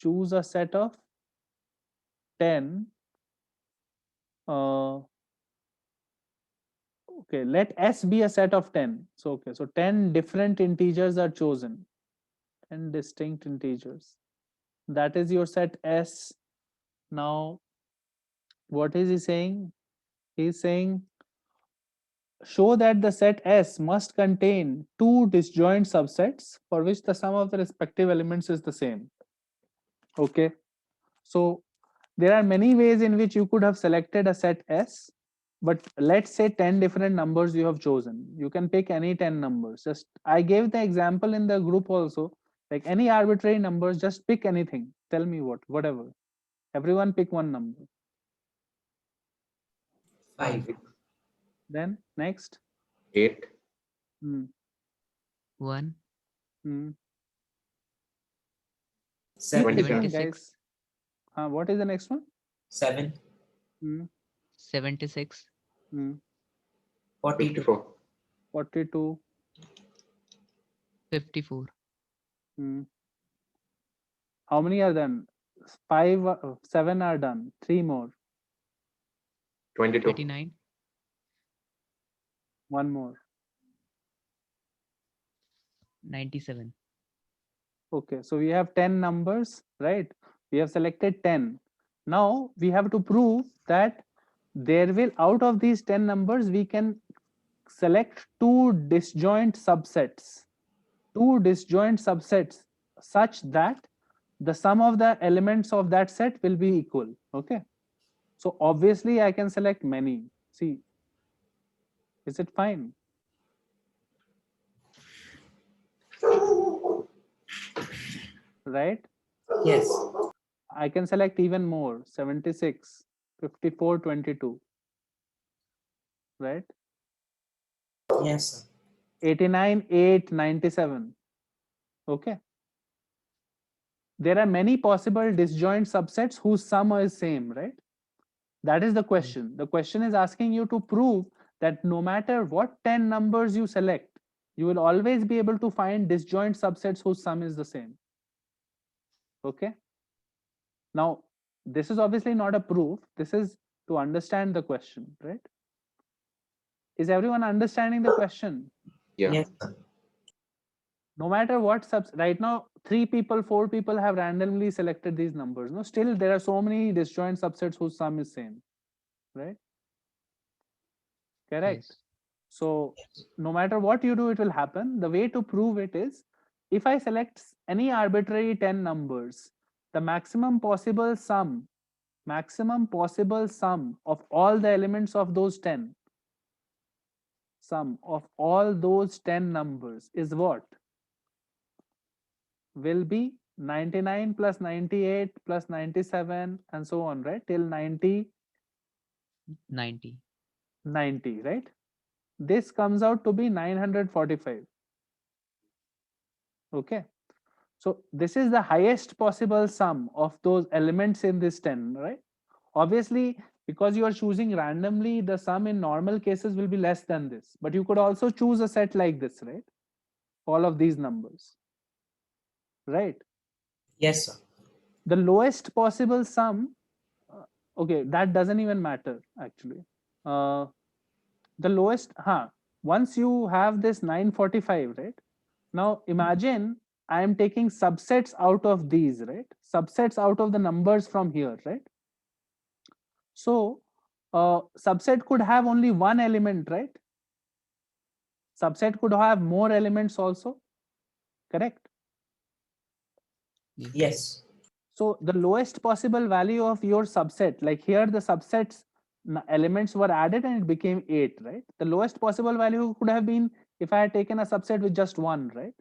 Choose a set of 10. Okay, let S be a set of 10. So, okay, so 10 different integers are chosen. 10 distinct integers. That is your set S. Now, what is he saying? He's saying show that the set S must contain two disjoint subsets for which the sum of the respective elements is the same. Okay, so there are many ways in which you could have selected a set S, but let's say 10 different numbers you have chosen. You can pick any 10 numbers. Just I gave the example in the group also, like any arbitrary numbers, just pick anything. Tell me whatever. Everyone pick one number. 5. Then next. 8. Hmm. 1. Hmm. 7. Keep picking, 76. guys. What is the next one? 7. Hmm. 76. Hmm. 42. 54. 42. 54. Hmm. How many are done? 5, 7 are done. 3 more. 22. 89. 1 more. 97. Okay, so we have 10 numbers, right? We have selected 10. Now we have to prove that there will, out of these 10 numbers, we can select two disjoint subsets. Two disjoint subsets such that the sum of the elements of that set will be equal. Okay. So obviously I can select many. See, is it fine? Right? Yes. I can select even more, 76, 54, 22. Right? Yes, sir. 89, 8, 97. Okay. There are many possible disjoint subsets whose sum is same, right? That is the question. The question is asking you to prove that no matter what 10 numbers you select, you will always be able to find disjoint subsets whose sum is the same. Okay. Now, this is obviously not a proof. This is to understand the question, right? Is everyone understanding the question? Yeah. Yes, sir. No matter what right now 3 people, 4 people have randomly selected these numbers. No, still there are so many disjoint subsets whose sum is same, right? Correct. Yes. So no matter what you do, it will happen. The way to prove it is, if I select any arbitrary 10 numbers, the maximum possible sum of all the elements of those 10, sum of all those 10 numbers is what? Will be 99 plus 98 plus 97 and so on, right? Till 90, 90. 90, right? This comes out to be 945. Okay. So this is the highest possible sum of those elements in this 10, right? Obviously, because you are choosing randomly, the sum in normal cases will be less than this. But you could also choose a set like this, right? All of these numbers, right? Yes, sir. the lowest possible sum, okay, that doesn't even matter actually. The lowest, once you have this 945, right? Now imagine I am taking subsets out of these, right? Subsets out of the numbers from here, right? So subset could have only one element, right? Subset could have more elements also, correct? Yes. So the lowest possible value of your subset, like here the subsets elements were added and it became 8, right? The lowest possible value could have been if I had taken a subset with just 1, right?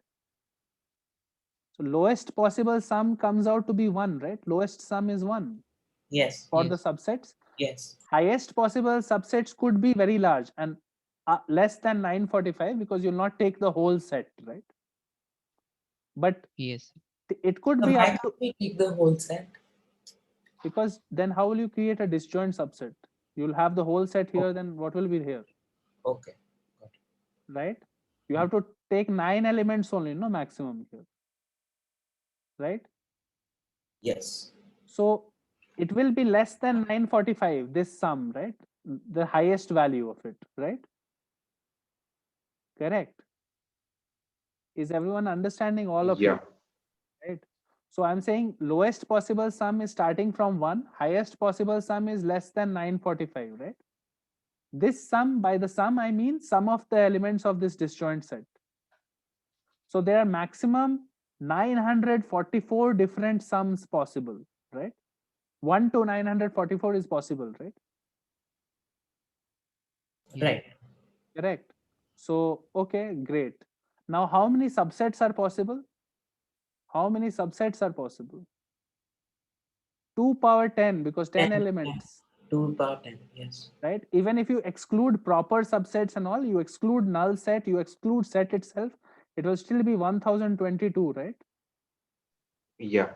So lowest possible sum comes out to be 1, right? Lowest sum is 1 Yes. for the Yes. subsets. Yes. Highest possible subsets could be very large and less than 945 because you'll not take the whole set, right? But Yes. it could So be why up to, can't we take the whole set? because then how will you create a disjoint subset? You'll have the whole set here, then what will be here, Okay. right? You have to take 9 elements only, no maximum here, right? Yes. So it will be less than 945, this sum, right? The highest value of it, right? Correct. Is everyone understanding all of Yeah. it? Right? So I'm saying lowest possible sum is starting from 1, highest possible sum is less than 945, right? This sum, by the sum I mean sum of the elements of this disjoint set. So there are maximum 944 different sums possible, right? 1 to 944 is possible, right? Yeah. Right. Correct. So, okay, great. Now, how many subsets are possible? How many subsets are possible? 2 power 10 because 10 10, elements, 2 power 10. Yes. right? Even if you exclude proper subsets and all, you exclude null set, you exclude set itself, it will still be 1022, right? Yeah.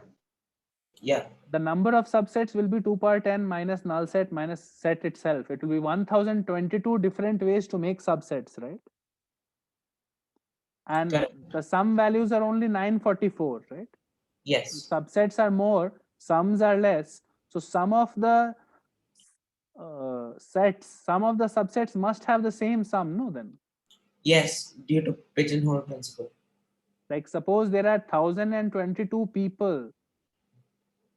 Yeah. The number of subsets will be 2 power 10 minus null set minus set itself. It will be 1022 different ways to make subsets, right? And Correct. the sum values are only 944, right? Yes. Subsets are more, sums are less. So some of the sets, some of the subsets must have the same sum, no then? Yes. Due to pigeonhole principle. Like suppose there are 1022 people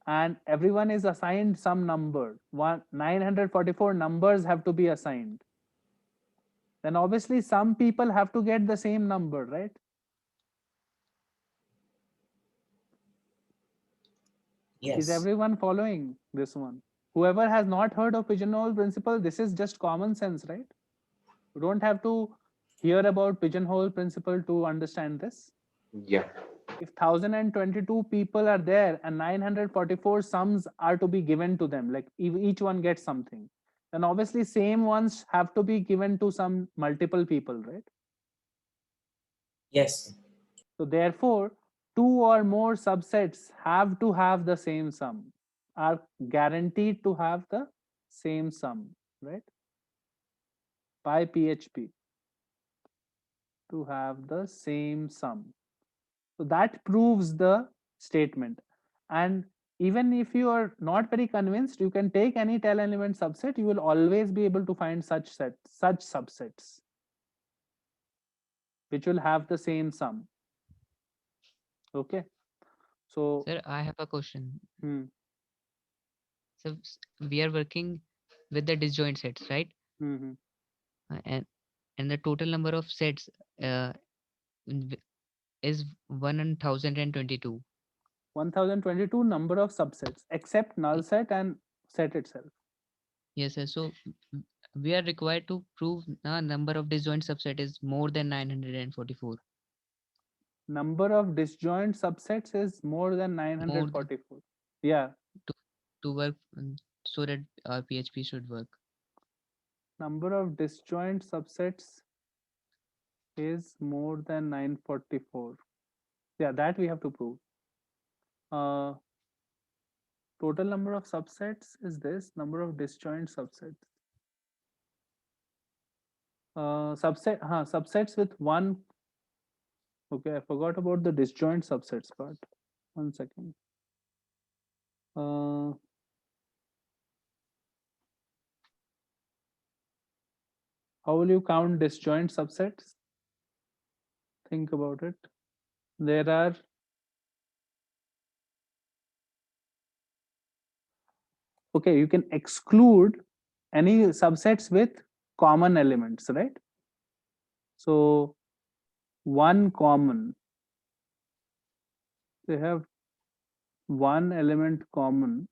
and everyone is assigned some number. 944 numbers have to be assigned. Then obviously some people have to get the same number, right? Yes. Is everyone following this one? Whoever has not heard of pigeonhole principle, this is just common sense, right? You don't have to hear about pigeonhole principle to understand this. Yeah. If 1022 people are there and 944 sums are to be given to them, like each one gets something, then obviously same ones have to be given to some multiple people, right? Yes. So therefore, 2 or more subsets have to have the same sum, are guaranteed to have the same sum, right? By PHP to have the same sum. So that proves the statement. And even if you are not very convinced, you can take any 10 element subset, you will always be able to find such subsets which will have the same sum. Okay. So Sir, I have a question. hmm, So we are working with the disjoint sets, right? hmm, hmm. And the total number of sets uh, w- is 1022. 1022 number of subsets except null set and set itself. Yes, sir. So we are required to prove the number of disjoint subset is more than 944. Number of disjoint subsets is more than More than 944. Yeah, to, to work so that our PHP should work. number of disjoint subsets is more than 944. Yeah, that we have to prove. Uh, total number of subsets is this, number of disjoint subsets. Subsets with one. Okay, I forgot about the disjoint subsets part. 1 second. Uh, how will you count disjoint subsets? Think about it. There are okay, you can exclude any subsets with common elements, right? So one common, they have one element common.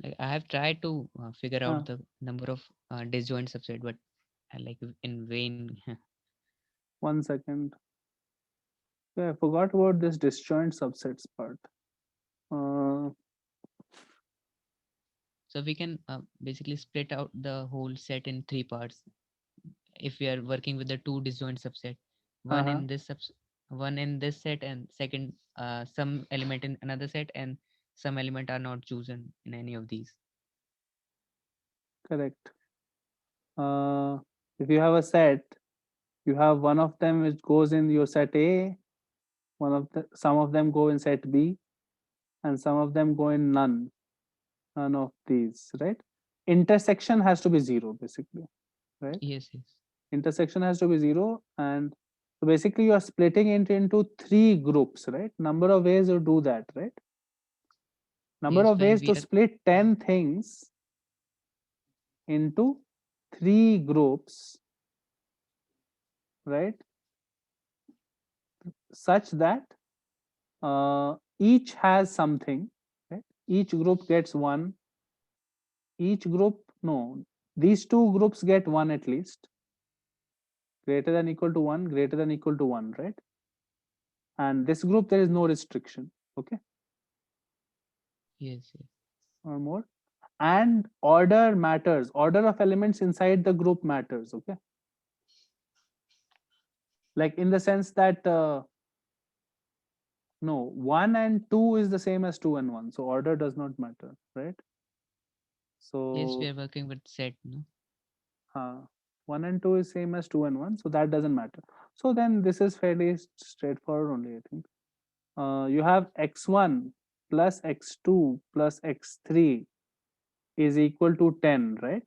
Like I have tried to figure out Huh. the number of disjoint subset, but like in vain. One second. Yeah, I forgot about this disjoint subsets part. So we can basically split out the whole set in three parts. If we are working with the two disjoint subset, one Uh-huh. in this one in this set, and second some element in another set, and some element are not chosen in any of these. Correct. If you have a set, you have one of them which goes in your set A, some of them go in set B, and some of them go in none of these, right? Intersection has to be zero, basically, right? Yes, yes. Intersection has to be zero, and so basically you are splitting it into three groups, right? Number of ways you do that, right? Number Yes, of when ways we to are split 10 things into three groups, right? Such that each has something, right? Each group gets one. Each group, no, these two groups get one at least. Greater than equal to one, greater than equal to one, right? And this group, there is no restriction, okay? yes, yes. Or more. And order matters. Order of elements inside the group matters, okay? Like in the sense that no, 1 and 2 is the same as 2 and 1, so order does not matter, right? Yes, we So are working with set, no? 1 and 2 is same as 2 and 1, so that doesn't matter. So then this is fairly straightforward only, I think. You have x1 plus x2 plus x3 is equal to 10, right?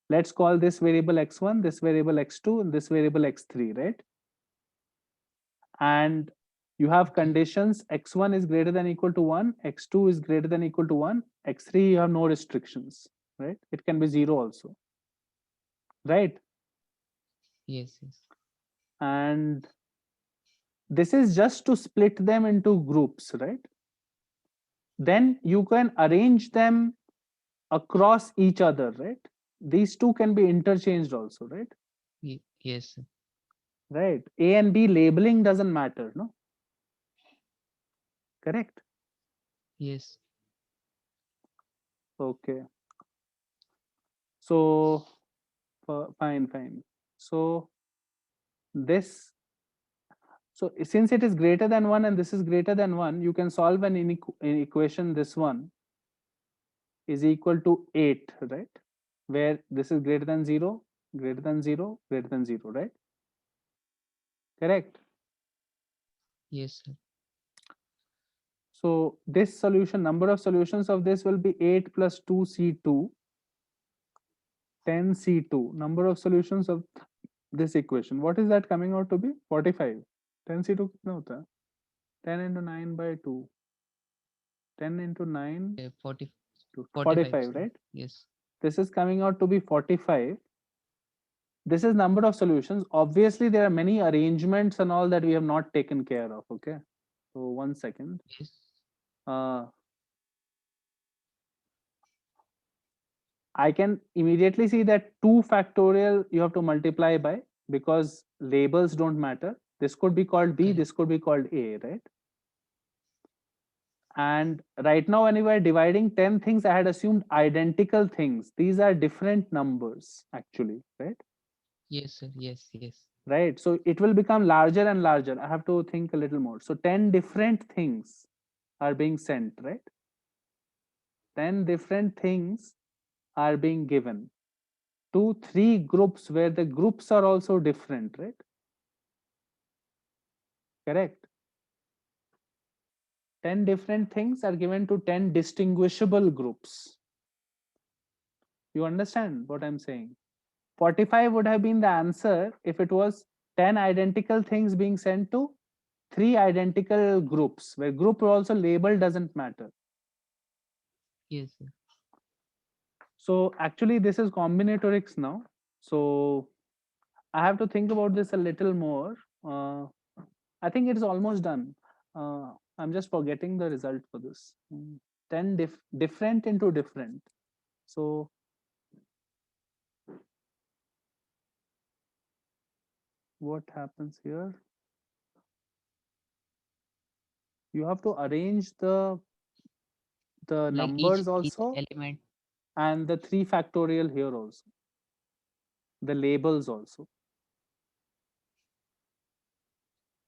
Let's call this variable x1, this variable x2, and this variable x3, right? And you have Okay. conditions x1 is greater than equal to 1, x2 is greater than equal to 1, x3 you have no restrictions, right? It can be 0 also, right? Yes, yes. And this is just to split them into groups, right? Then you can arrange them across each other, right? These two can be interchanged also, right? Yes, sir. Right. A and B labeling doesn't matter, no? Correct. Yes. Okay. So fine. So this, so since it is greater than 1 and this is greater than 1, you can solve an equation. This one is equal to 8, right? Where this is greater than 0, greater than 0, greater than 0, right? Correct. Yes, sir. So this solution, number of solutions of this will be 8 plus 2c2, 10c2. Number of solutions of this equation, what is that coming out to be? 45. 10c2 कितना होता है? 10 into 9 by 2. 10 into 9 40, to 45, 45, sir. right? Yes. This is coming out to be 45. This is number of solutions. Obviously, there are many arrangements and all that we have not taken care of. Okay. So 1 second. Yes. I can immediately see that 2 factorial you have to multiply by, because labels don't matter. This could be called B, Correct. this could be called A, right? And right now, when we were dividing 10 things, I had assumed identical things. These are different numbers, actually, right? Yes, sir. Yes, yes. Right. So it will become larger and larger. I have to think a little more. So 10 different things are being sent, right? 10 different things are being given to 3 groups where the groups are also different, right? Correct. 10 different things are given to 10 distinguishable groups. You understand what I'm saying? 45 would have been the answer if it was 10 identical things being sent to 3 identical groups, where group also label doesn't matter. Yes, sir. So actually this is combinatorics now. So I have to think about this a little more. I think it's almost done. I'm just forgetting the result for this. 10 different into different. So what happens here? You have to arrange the Like numbers each also element. and the 3 factorial here also. The labels also.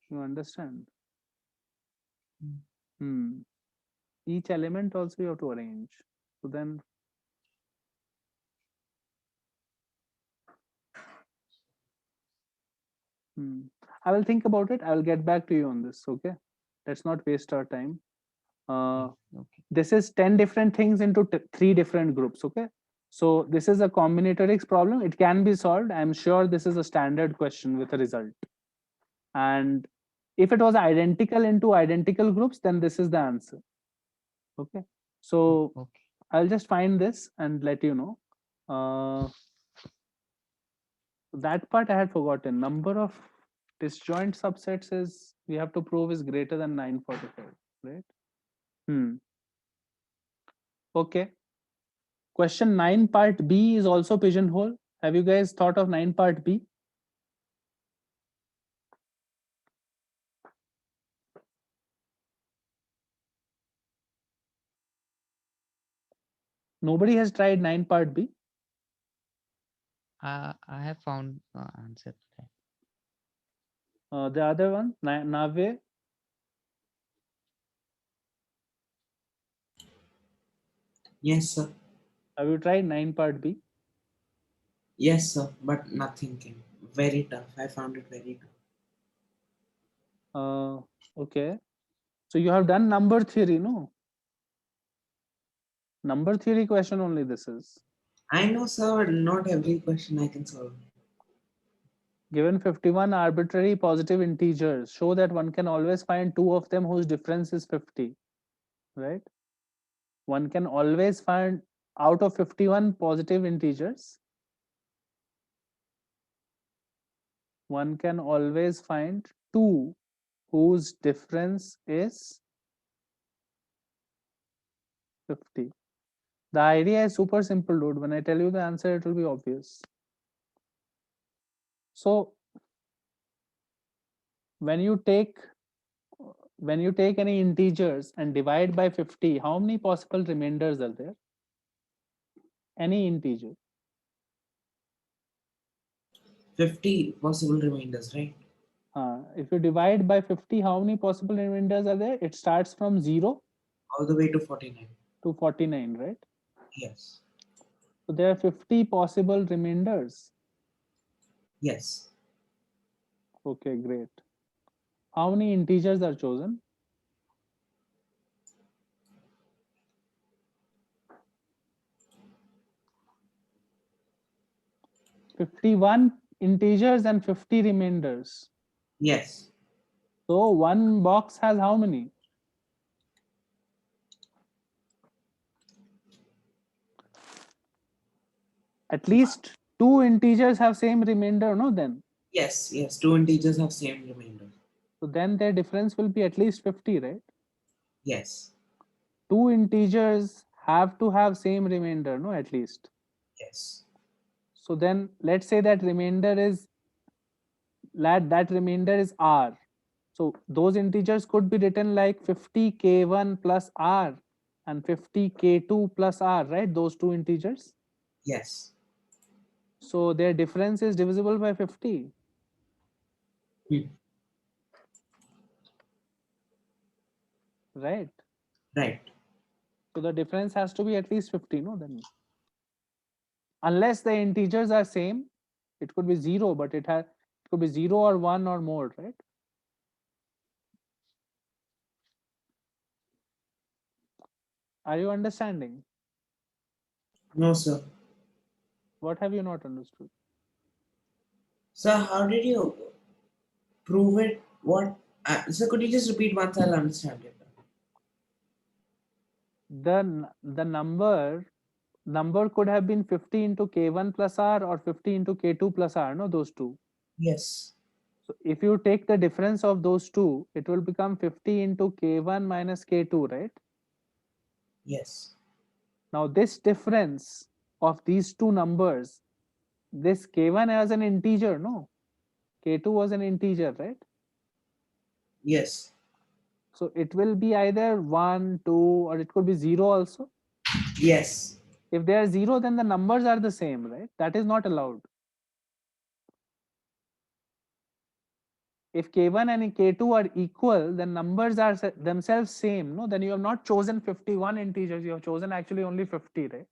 You understand? Each element also you have to arrange. So then I will think about it. I will get back to you on this. Okay. Let's not waste our time. Okay. This is 10 different things into 3 different groups. Okay. So this is a combinatorics problem. It can be solved. I'm sure this is a standard question with a result. And if it was identical into identical groups, then this is the answer. Okay. So Okay. I'll just find this and let you know. That part I had forgotten. Number of disjoint subsets is we have to prove is greater than 945, right? Okay. Question 9 part B is also pigeonhole. Have you guys thought of 9 part B? Nobody has tried 9 part B? I have found answer to that. The other one, Nave? Yes, sir. Have you tried 9 part B? Yes, sir. But nothing came. Very tough. I found it very tough. Okay. So you have done number theory, no? Number theory question only this is. I know, sir. Not every question I can solve. Given 51 arbitrary positive integers, show that one can always find 2 of them whose difference is 50, right? One can always find out of 51 positive integers, one can always find 2 whose difference is 50. The idea is super simple, dude. When I tell you the answer, it will be obvious. So when you take any integers and divide by 50, how many possible remainders are there? Any integer. 50 possible remainders, right? If you divide by 50, how many possible remainders are there? It starts from 0 All the way to 49. to 49, right? Yes. So there are 50 possible remainders. Yes. Okay, great. How many integers are chosen? "51 integers and 50 remainders." Yes. So one box has how many? At least 2 integers have same remainder, no then? Yes. Yes. Two integers have same remainder. So then their difference will be at least 50, right? Yes. 2 integers have to have same remainder, no, at least. Yes. So then let's say that remainder is r. So those integers could be written like 50k1 plus r and 50k2 plus r, right? Those 2 integers. Yes. So their difference is divisible by 50. Right? Right. So the difference has to be at least 50, no? Then unless the integers are same, it could be 0, but it could be 0 or 1 or more, right? Are you understanding? No, sir. What have you not understood? Sir, how did you prove it? What? Sir, could you just repeat once? I'll understand it. The number could have been 50 into k1 plus r or 50 into k2 plus r, no, those two. Yes. So if you take the difference of those two, it will become 50 into k1 minus k2, right? Yes. Now this difference of these two numbers, this k1 as an integer, no? K2 was an integer, right? Yes. So it will be either 1, 2, or it could be 0 also. Yes. If they are 0, then the numbers are the same, right? That is not allowed. If k1 and k2 are equal, then numbers are themselves same, no? Then you have not chosen 51 integers, you have chosen actually only 50, right?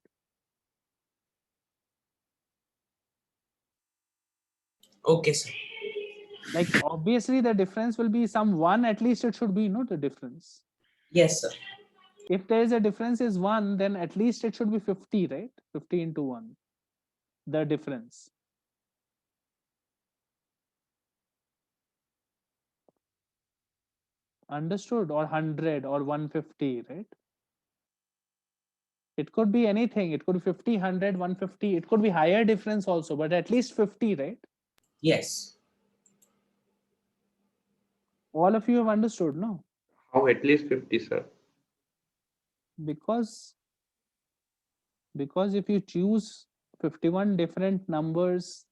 Okay, sir. Like obviously the difference will be some 1, at least it should be, no, the difference. Yes, sir. If there is a difference is 1, then at least it should be 50, right? 50 into 1, the difference. Understood? Or 100 or 150, right? It could be anything. It could be 50, 100, 150. It could be higher difference also, but at least 50, right? Yes. All of you have understood, no? How at least 50, sir? Because if you choose 51 different numbers,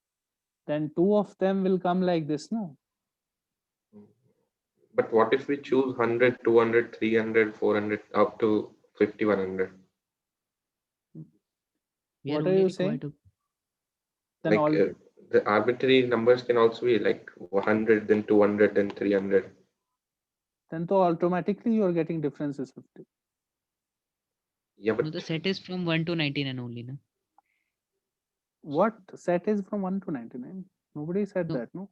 then 2 of them will come like this, no? But what if we choose 100, 200, 300, 400, up to 5100? We are What are only you required saying? to Then Like all the arbitrary numbers can also be like 100, then 200, then 300. then to automatically you are getting differences 50. Yeah, no, but the set is from 1 to 99 only, no? What set is from 1 to 99? Nobody said No. that, no?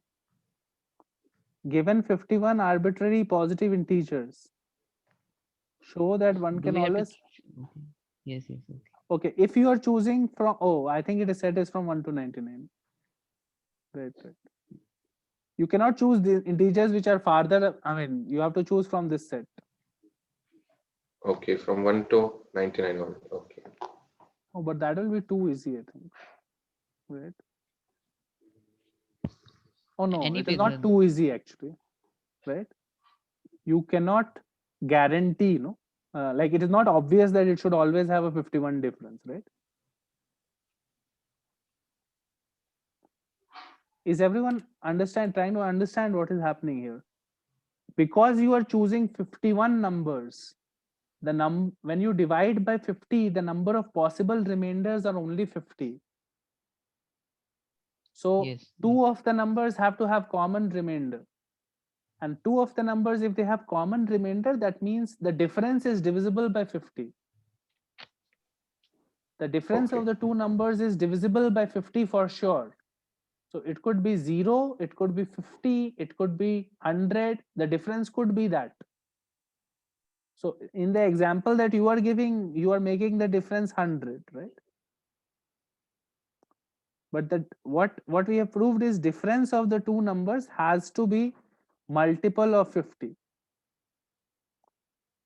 Given 51 arbitrary positive integers, show that one Do can we have to always. okay. Yes, yes, okay. Okay, if you are choosing from, oh, I think it is set is from 1 to 99. Right. You cannot choose the integers which are farther. I mean, you have to choose from this set. okay, from 1 to 99 on. Okay. Oh, but that will be too easy, I think. Right. Oh no, it is Anyways, not too easy actually. Right. You cannot guarantee, no. Like it is not obvious that it should always have a 51 difference, right? Is everyone trying to understand what is happening here? Because you are choosing 51 numbers, when you divide by 50, the number of possible remainders are only 50. So yes, two of the numbers have to have common remainder. And two of the numbers, if they have common remainder, that means the difference is divisible by 50. The difference of Okay. the two numbers is divisible by 50 for sure. So it could be 0, it could be 50, it could be 100. The difference could be that. So in the example that you are giving, you are making the difference 100, right? But that what we have proved is difference of the two numbers has to be multiple of 50.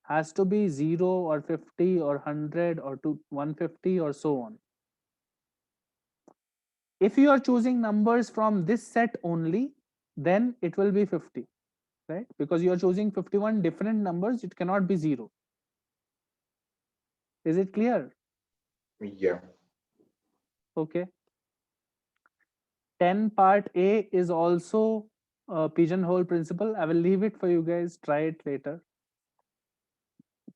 Has to be 0 or 50 or 100 or 150 or so on. If you are choosing numbers from this set only, then it will be 50, right? Because you are choosing 51 different numbers, it cannot be 0. Is it clear? Yeah. Okay. 10 part A is also a pigeonhole principle. I will leave it for you guys. Try it later.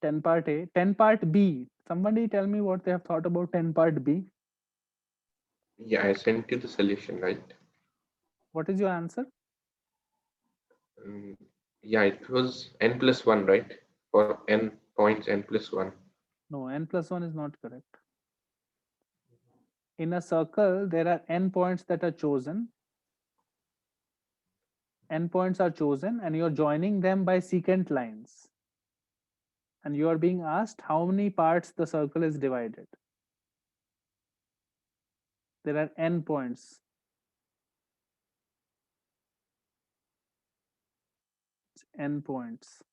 10 part A. 10 part B. Somebody tell me what they have thought about 10 part B. Yeah, I sent you the solution, right? What is your answer? Yeah, it was n plus 1, right? For n points, n plus 1. No, n plus 1 is not correct. In a circle, there are n points that are chosen. N points are chosen and you're joining them by secant lines. and you are being asked how many parts the circle is divided. There are n points. N points.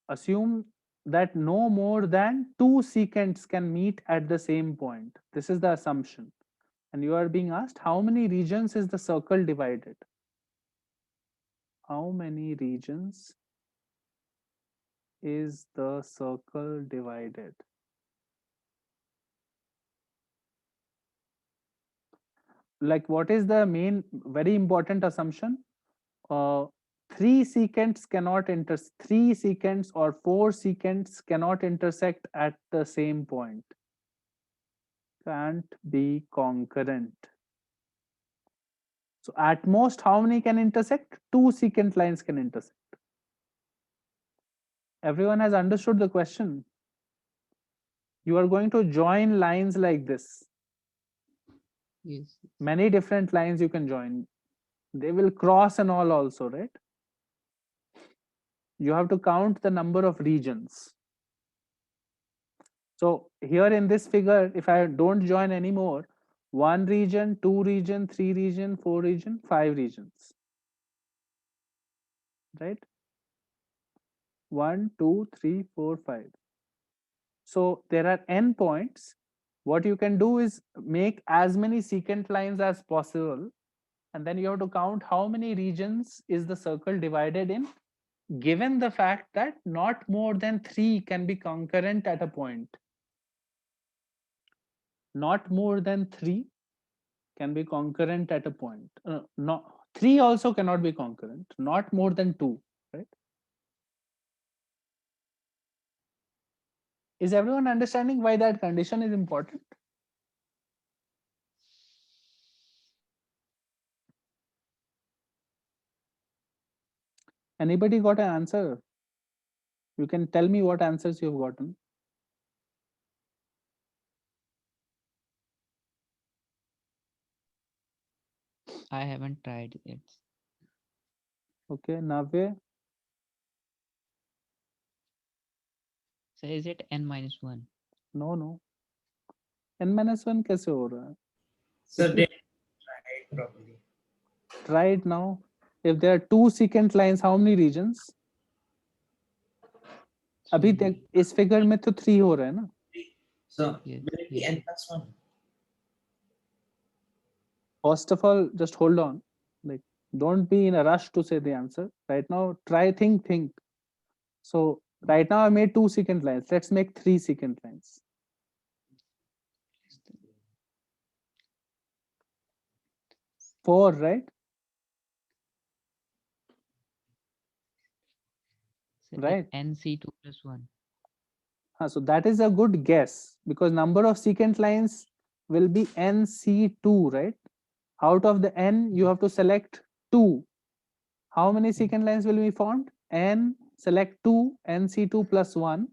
Assume that no more than 2 secants can meet at the same point. This is the assumption. And you are being asked how many regions is the circle divided? How many regions is the circle divided? Like, what is the main very important assumption? 3 secants cannot inter 3 secants or 4 secants cannot intersect at the same point. Can't be concurrent. So at most, how many can intersect? 2 secant lines can intersect. Everyone has understood the question. You are going to join lines like this. Yes. Many different lines you can join. They will cross and all also, right? You have to count the number of regions. So here in this figure, if I don't join anymore, 1 region, 2 region, 3 region, 4 region, 5 regions, right? 1, 2, 3, 4, 5. So there are n points. What you can do is make as many secant lines as possible, and then you have to count how many regions is the circle divided in, given the fact that not more than 3 can be concurrent at a point. Not more than 3 can be concurrent at a point. No, 3 also cannot be concurrent, not more than 2, right? Is everyone understanding why that condition is important? Anybody got an answer? You can tell me what answers you've gotten. I haven't tried it. Okay, Navya. So is it n-1? No. n-1 कैसे हो रहा है? So If they you tried properly. try it now. If there are 2 secant lines, how many regions? अभी तक इस figure में तो 3 हो रहा है ना? So Yes, will it be yes. n+1? First of all, just hold on. Like, don't be in a rush to say the answer. Right now, try think. So right now I made 2 secant lines. Let's make 3 secant lines. Four, right? So Right. nc2 plus 1. So that is a good guess, because number of secant lines will be nc2, right? Out of the n, you have to select 2. How many secant lines will be formed? N, select 2, nc2 plus 1.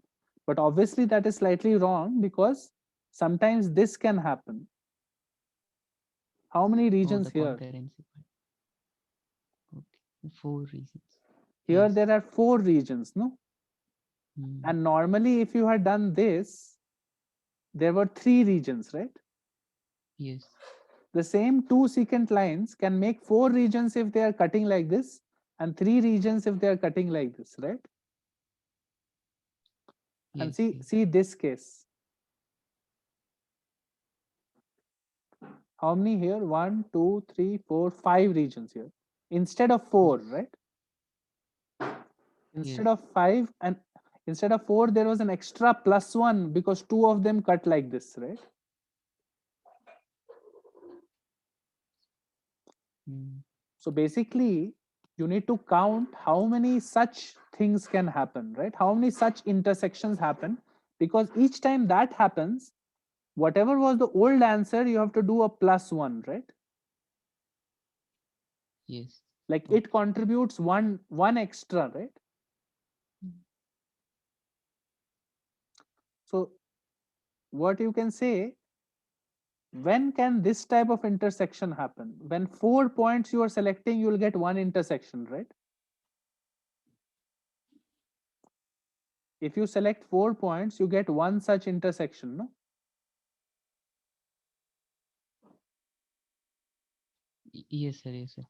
But obviously that is slightly wrong, because sometimes this can happen. How many regions the here? concurrency part. Okay, 4 regions. Here Yes. there are 4 regions, no? And normally if you had done this, there were 3 regions, right? Yes. The same 2 secant lines can make 4 regions if they are cutting like this, and 3 regions if they are cutting like this, right? And Yes. see this case. How many here? 1, 2, 3, 4, 5 regions here. Instead of 4, right? Instead of 5, and instead of 4, there was an extra +1 because 2 of them cut like this, right? So basically, you need to count how many such things can happen, right? How many such intersections happen, because each time that happens, whatever was the old answer, you have to do a +1, right? Yes. Like it contributes one extra, right? So what you can say, when can this type of intersection happen? When 4 points you are selecting, you will get one intersection, right? If you select 4 points, you get one such intersection, no? Yes, sir. Yes, sir.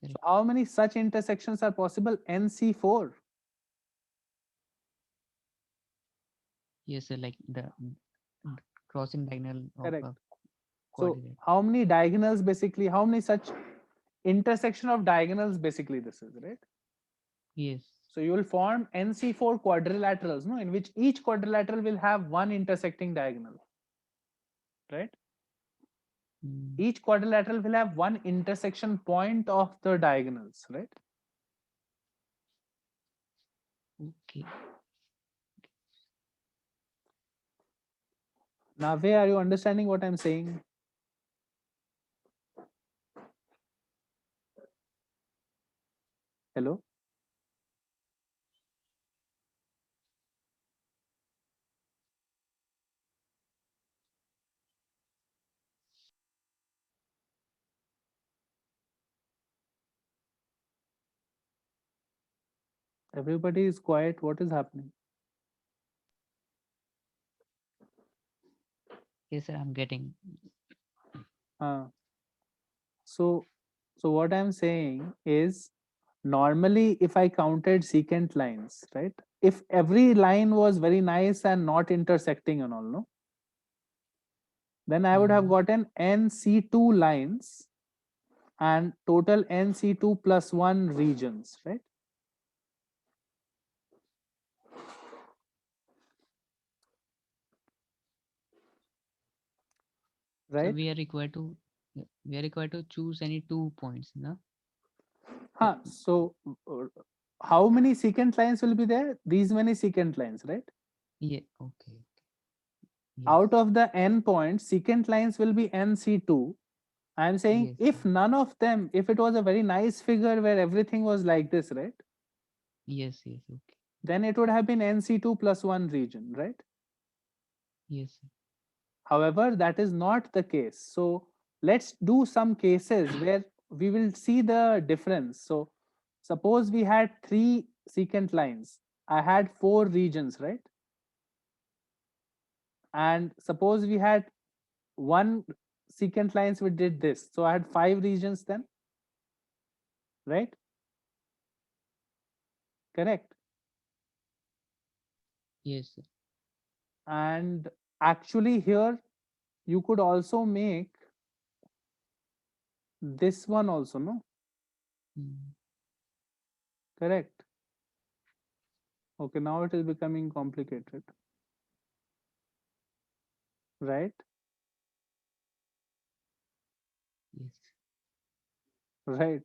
So how many such intersections are possible? NC4. Yes, sir. Like the crossing diagonal of Correct. a So quadrilateral. how many diagonals basically, how many such intersection of diagonals basically this is, right? Yes. So you will form NC4 quadrilaterals, no, in which each quadrilateral will have one intersecting diagonal, right? Mm, Each quadrilateral will have one intersection point of the diagonals, right? okay. Nave, are you understanding what I'm saying? Hello? Everybody is quiet. What is happening? Yes, sir. I'm getting. So what I'm saying is, normally if I counted secant lines, right? If every line was very nice and not intersecting and all, no? Then I would have gotten NC2 lines and total NC2 plus 1 regions, right? So Right? we are required to choose any 2 points, no? So how many secant lines will be there? These many secant lines, right? Yeah. Okay. Yes. Out of the n points, secant lines will be NC2. I'm saying Yes. if none of them, if it was a very nice figure where everything was like this, right? Yes. Yes. Okay. Then it would have been NC2 plus 1 region, right? Yes. Sir. However, that is not the case. So let's do some cases where we will see the difference. So suppose we had 3 secant lines. I had 4 regions, right? And suppose we had 1 secant lines, we did this. So I had 5 regions then, right? Correct. Yes. Sir. And actually here you could also make this one also, no? Mm, Correct. Okay, now it is becoming complicated, right? yes. Right.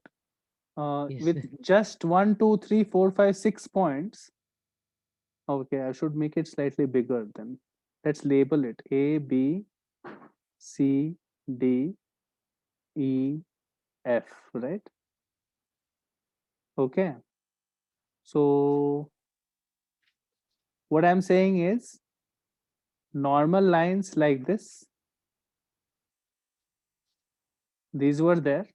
Yes. With Sir. just 1, 2, 3, 4, 5, 6 points. Okay, I should make it slightly bigger then. Let's label it A, B, C, D, E, F, right? Okay. So what I'm saying is, normal lines like this, these were there,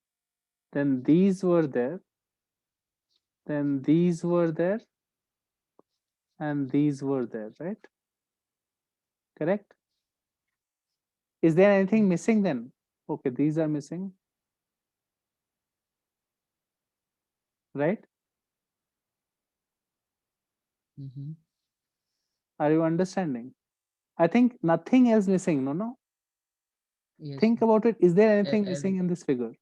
then these were there, then these were there, and these were there, right? Correct? Is there anything missing then? Okay, these are missing, right? Mm-hmm. Are you understanding? I think nothing else missing. No. Yes. Think Sir. about it. Is there anything Every, missing in this figure?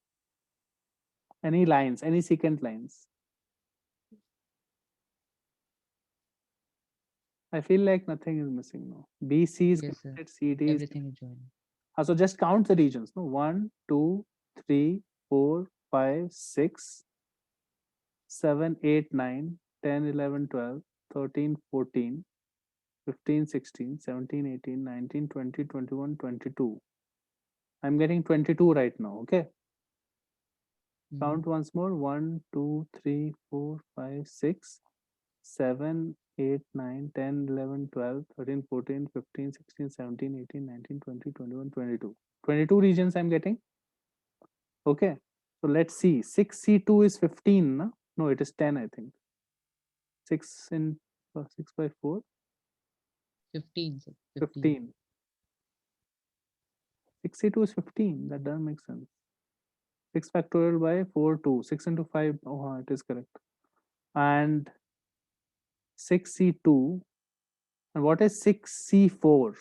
Any lines, any secant lines? I feel like nothing is missing now. BC is yes, sir. connected, CD is Everything is joined. so just count the regions. No, 1, 2, 3, 4, 5, 6, 7, 8, 9, 10, 11, 12, 13, 14, 15, 16, 17, 18, 19, 20, 21, 22. I'm getting 22 right now. Okay. Count once more. 1, 2, 3, 4, 5, 6, 7, 8, 9, 10, 11, 12, 13, 14, 15, 16, 17, 18, 19, 20, 21, 22. 22 regions I'm getting. Okay. So let's see. 6C2 is 15. No, it is 10, I think. 6 in 6 by 4. 15, sir. 15. 6c2 is 15. That doesn't make sense. 6 factorial by 4, 2. 6 into 5. Oh, it is correct. And 6c2. And what is 6c4?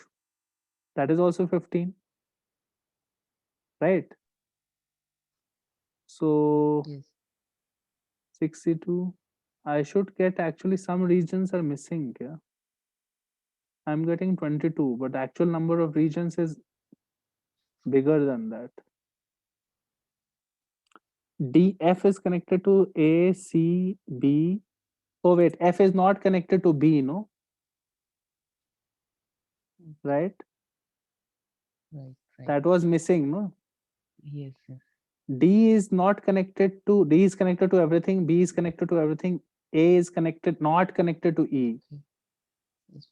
That is also 15. Right? So Yes. 6c2. I should get actually some regions are missing. Yeah. I'm getting 22, but the actual number of regions is bigger than that. DF is connected to A, C, B. Oh, wait, F is not connected to B, no? Right? Right. Right. That was missing, no? Yes, sir. D is not connected to, D is connected to everything, B is connected to everything, A is connected, not connected to E. Yes.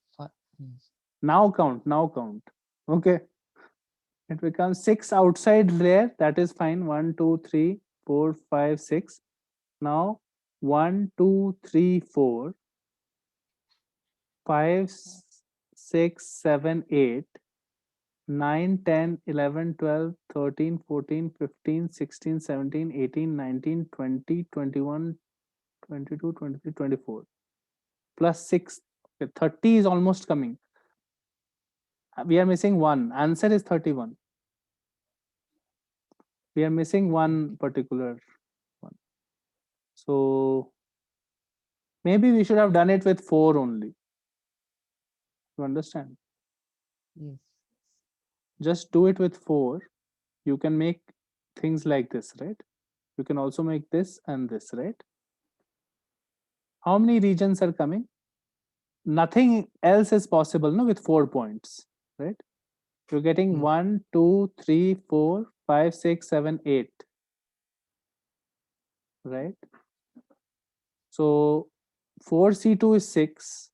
Yes. Now count, now count. Okay. It becomes 6 outside there, that is fine. 1, 2, 3, 4, 5, 6. Now 1, 2, 3, 4, 5, 6, 7, 8, 9, 10, 11, 12, 13, 14, 15, 16, 17, 18, 19, 20, 21, 22, 23, 24. Plus 6. Okay, 30 is almost coming. We are missing one. Answer is 31. We are missing one particular one. So maybe we should have done it with 4 only. You understand? Yes. Just do it with 4. You can make things like this, right? You can also make this and this, right? How many regions are coming? Nothing else is possible, no, with 4 points, right? You're getting Yes. 1, 2, 3, 4, 5, 6, 7, 8, right? So 4c2 is 6,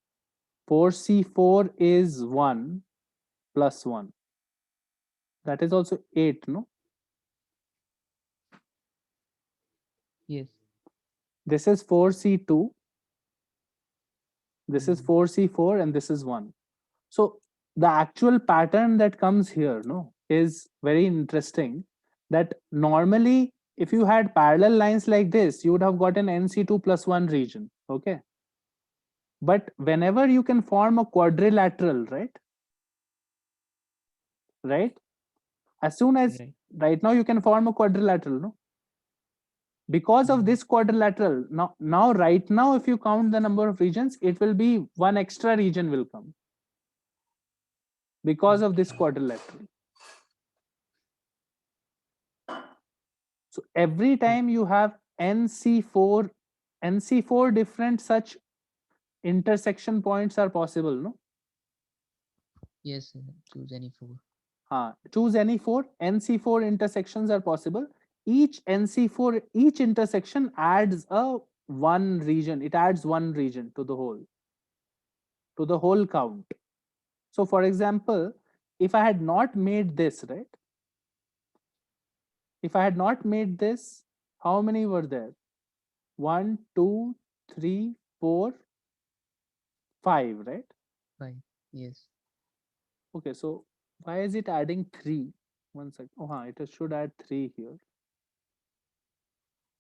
4c4 is 1 plus 1. That is also 8, no? Yes. This is 4c2, this is Mhm. 4c4, and this is 1. So the actual pattern that comes here, no, is very interesting. That normally, if you had parallel lines like this, you would have got an NC2 plus 1 region. Okay. But whenever you can form a quadrilateral, right? As soon as right now you can form a quadrilateral, no? Because of this quadrilateral, now right now, if you count the number of regions, it will be one extra region will come because of this quadrilateral. So every time you have NC4 different such intersection points are possible, no? Yes, sir. Choose any 4. Choose any 4. NC4 intersections are possible. Each NC4, each intersection adds a one region. It adds one region to the whole count. So for example, if I had not made this, right? If I had not made this, how many were there? 1, 2, 3, 4, 5, right? 5. Yes. Okay, so why is it adding 3? 1 second. Oh, it should add 3 here.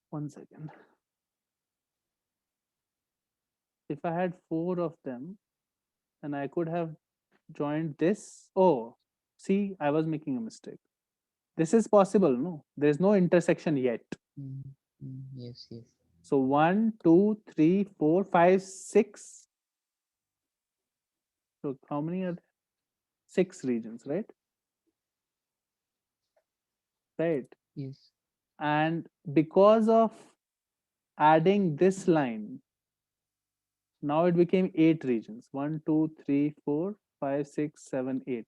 1 second. If I had 4 of them, then I could have joined this. Oh, see, I was making a mistake. This is possible, no? There's no intersection yet. Yes, yes. So 1, 2, 3, 4, 5, 6. So how many are there? 6 regions, right? Right. Yes. And because of adding this line, now it became 8 regions. 1, 2, 3, 4, 5, 6, 7, 8.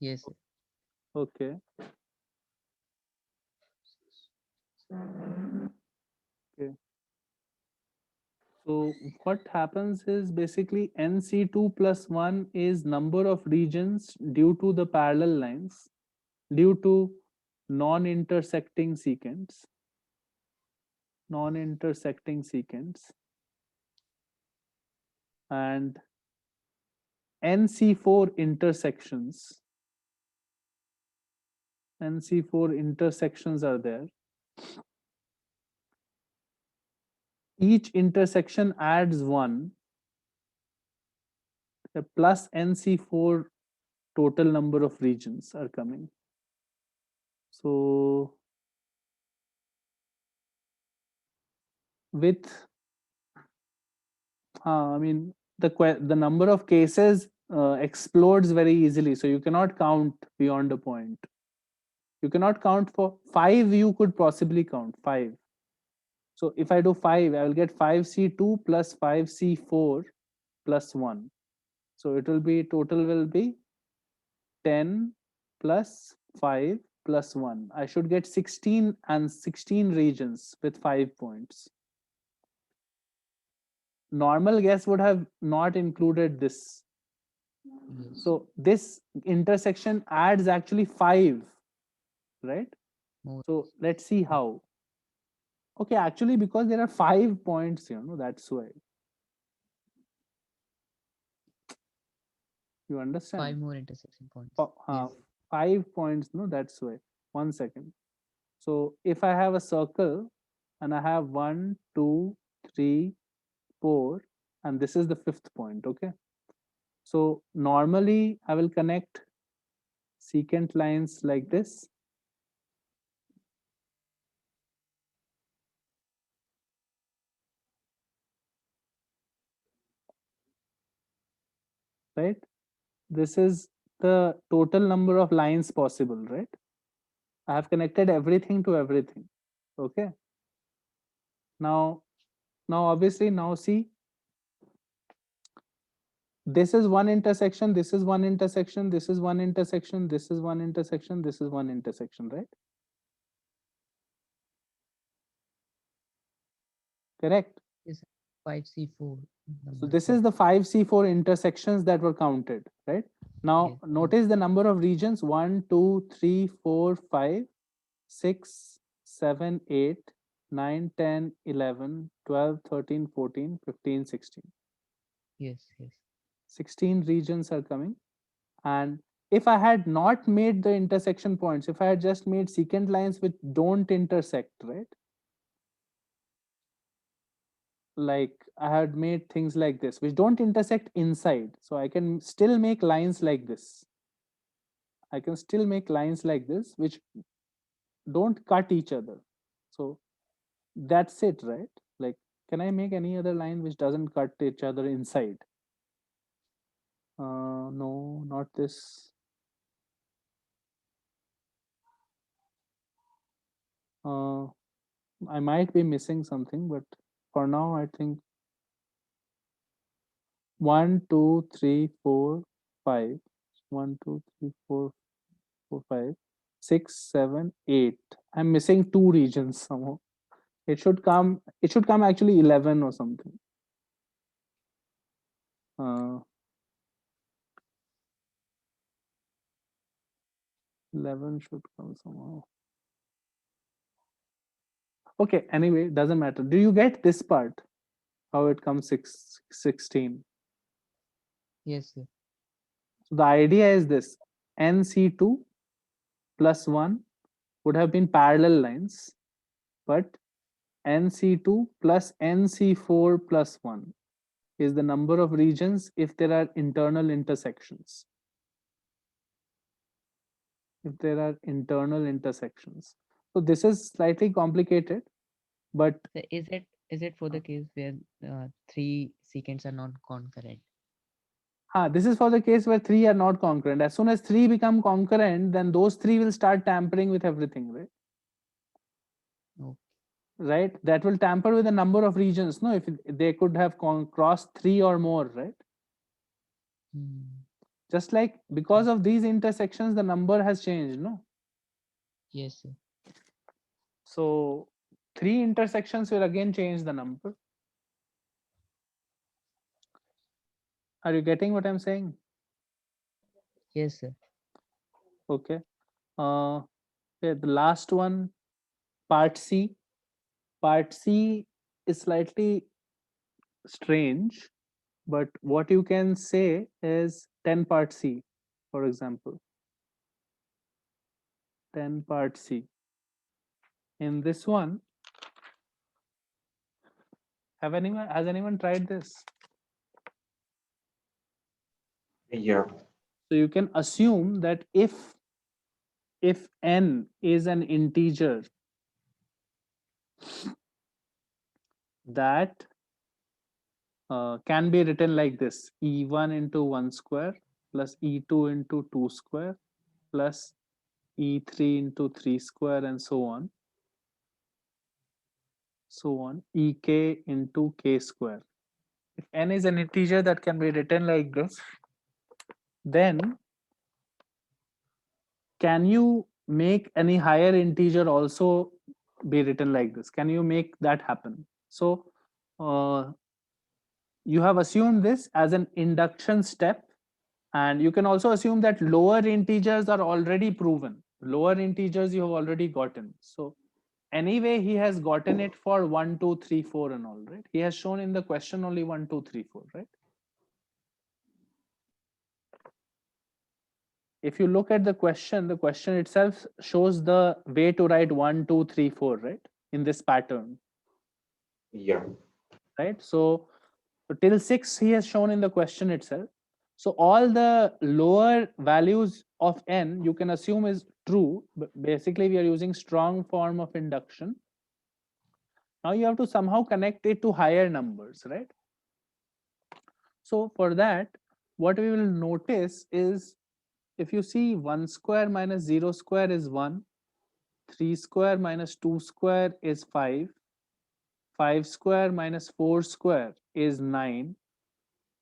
Yes, sir. Okay. Okay. So what happens is basically NC2 plus 1 is number of regions due to the parallel lines, due to non-intersecting secants. Non-intersecting secants. and NC4 intersections. NC4 intersections are there. Each intersection adds 1 plus NC4 total number of regions are coming. So with I mean the number of cases explodes very easily, so you cannot count beyond a point. You cannot count for 5. You could possibly count 5. So if I do 5, I will get 5C2 plus 5C4 plus 1. So it will be total will be 10 plus 5 plus 1. I should get 16 and 16 regions with 5 points. Normal guess would have not included this. Yes. So this intersection adds actually 5, right? More. So let's see how. Okay, actually, because there are 5 points, that's why. You understand? 5 more intersection points. Yes. Yes. 5 points, no, that's why. 1 second. So if I have a circle and I have 1, 2, 3, 4, and this is the 5th point, okay? So normally I will connect secant lines like this. Right? This is the total number of lines possible, right? I have connected everything to everything. Okay. Now obviously now see, this is one intersection, this is one intersection, this is one intersection, this is one intersection, this is one intersection, right? Correct. Yes. 5C4. So this is the 5C4 intersections that were counted, right? Now Yes. notice the number of regions: 1, 2, 3, 4, 5, 6, 7, 8, 9, 10, 11, 12, 13, 14, 15, 16. Yes. Yes. 16 regions are coming. And if I had not made the intersection points, if I had just made secant lines which don't intersect, right? Like I had made things like this, which don't intersect inside. So I can still make lines like this. I can still make lines like this, which don't cut each other. So that's it, right? Like, can I make any other line which doesn't cut each other inside? No, not this. I might be missing something, but for now, I think 1, 2, 3, 4, 5. 1, 2, 3, 4, 4, 5, 6, 7, 8. I'm missing 2 regions somehow. It should come actually 11 or something. 11 should come somehow. Okay, anyway, doesn't matter. Do you get this part? How it comes 16? Yes, sir. So the idea is this: NC2 plus 1 would have been parallel lines, but NC2 plus NC4 plus 1 is the number of regions if there are internal intersections. If there are internal intersections. So this is slightly complicated, but So is it for the case where 3 secants are not concurrent? this is for the case where 3 are not concurrent. As soon as 3 become concurrent, then those 3 will start tampering with everything, right? Okay. Right? That will tamper with the number of regions. No, if they could have crossed 3 or more, right? Just like because of these intersections, the number has changed, no? Yes, sir. So 3 intersections will again change the number. Are you getting what I'm saying? Yes, sir. Okay. Okay, the last one, part C. Part C is slightly strange But what you can say is 10 part C, for example. 10 part C. In this one, has anyone tried this? Yeah. So you can assume that if n is an integer that can be written like this: e1 into 1 square plus e2 into 2 square plus e3 into 3 square, and so on, ek into k square. If n is an integer that can be written like this, then can you make any higher integer also be written like this? Can you make that happen? So you have assumed this as an induction step, and you can also assume that lower integers are already proven. Lower integers you have already gotten. So anyway, he has gotten it for 1, 2, 3, 4 and all, right? He has shown in the question only 1, 2, 3, 4, right? If you look at the question itself shows the way to write 1, 2, 3, 4, right? In this pattern. Yeah. Right? So till 6 he has shown in the question itself. So all the lower values of n you can assume is true, but basically we are using strong form of induction. Now you have to somehow connect it to higher numbers, right? So for that, what we will notice is, if you see 1 square minus 0 square is 1, 3 square minus 2 square is 5, 5 square minus 4 square is 9,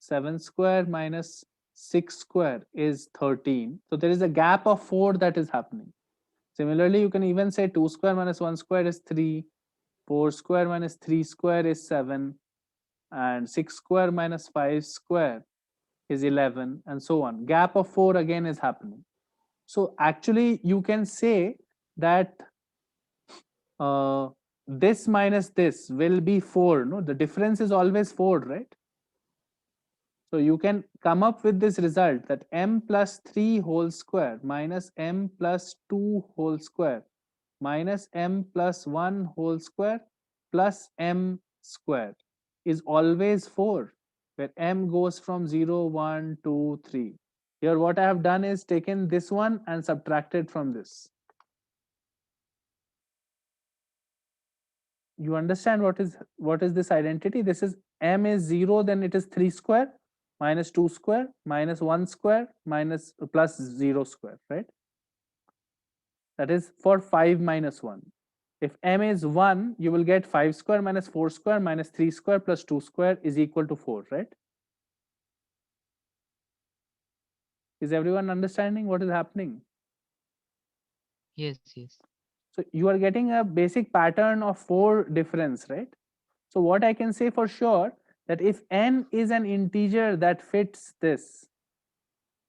7 square minus 6 square is 13. So there is a gap of 4 that is happening. Similarly, you can even say 2 square minus 1 square is 3, 4 square minus 3 square is 7, and 6 square minus 5 square is 11, and so on. Gap of 4 again is happening. So actually you can say that this minus this will be 4. No, the difference is always 4, right? So you can come up with this result that m plus 3 whole square minus m plus 2 whole square minus m plus 1 whole square plus m square is always 4, where m goes from 0, 1, 2, 3. Here what I have done is taken this one and subtracted from this. You understand what is this identity? This is m is 0, then it is 3 square minus 2 square minus 1 square minus plus 0 square, right? That is for 5 minus 1. If m is 1, you will get 5 square minus 4 square minus 3 square plus 2 square is equal to 4, right? Is everyone understanding what is happening? Yes, yes. So you are getting a basic pattern of 4 difference, right? So what I can say for sure, that if n is an integer that fits this,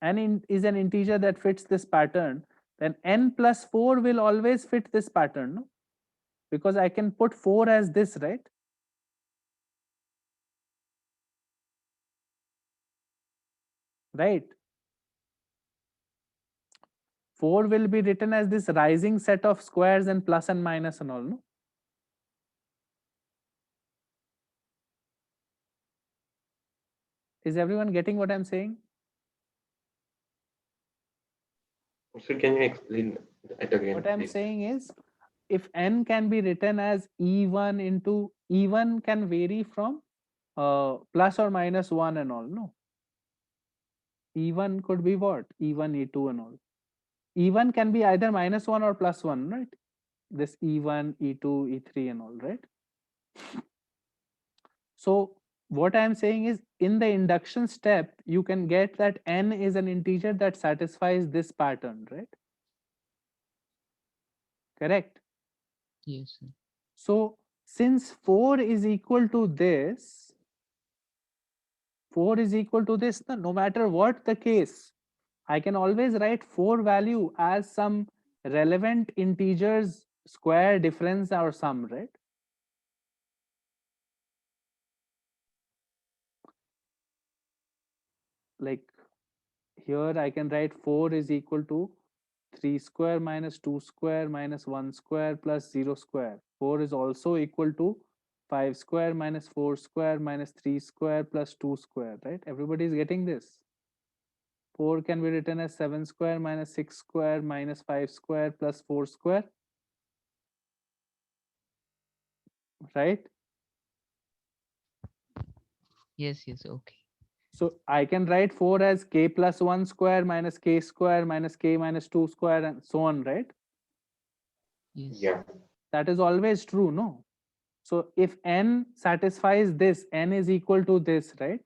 is an integer that fits this pattern, then n plus 4 will always fit this pattern, no? Because I can put 4 as this, right? Right. 4 will be written as this rising set of squares and plus and minus and all, no? Is everyone getting what I'm saying? So can you explain it again? What I'm Please? saying is, if n can be written as e1 into, e1 can vary from plus or minus 1 and all, no? E1 could be what? E1, E2 and all. E1 can be either minus 1 or plus 1, right? This E1, E2, E3 and all, right? So what I'm saying is, in the induction step, you can get that n is an integer that satisfies this pattern, right? Correct? Yes, sir. So since 4 is equal to this, 4 is equal to this, no matter what the case, I can always write 4 value as some relevant integers square difference or sum, right? like here I can write 4 is equal to 3 square minus 2 square minus 1 square plus 0 square. 4 is also equal to 5 square minus 4 square minus 3 square plus 2 square, right? Everybody is getting this. 4 can be written as 7 square minus 6 square minus 5 square plus 4 square, right? Yes, yes, okay. So I can write 4 as k plus 1 square minus k square minus k minus 2 square and so on, right? Yes. Yeah. That is always true, no? So if n satisfies this, n is equal to this, right?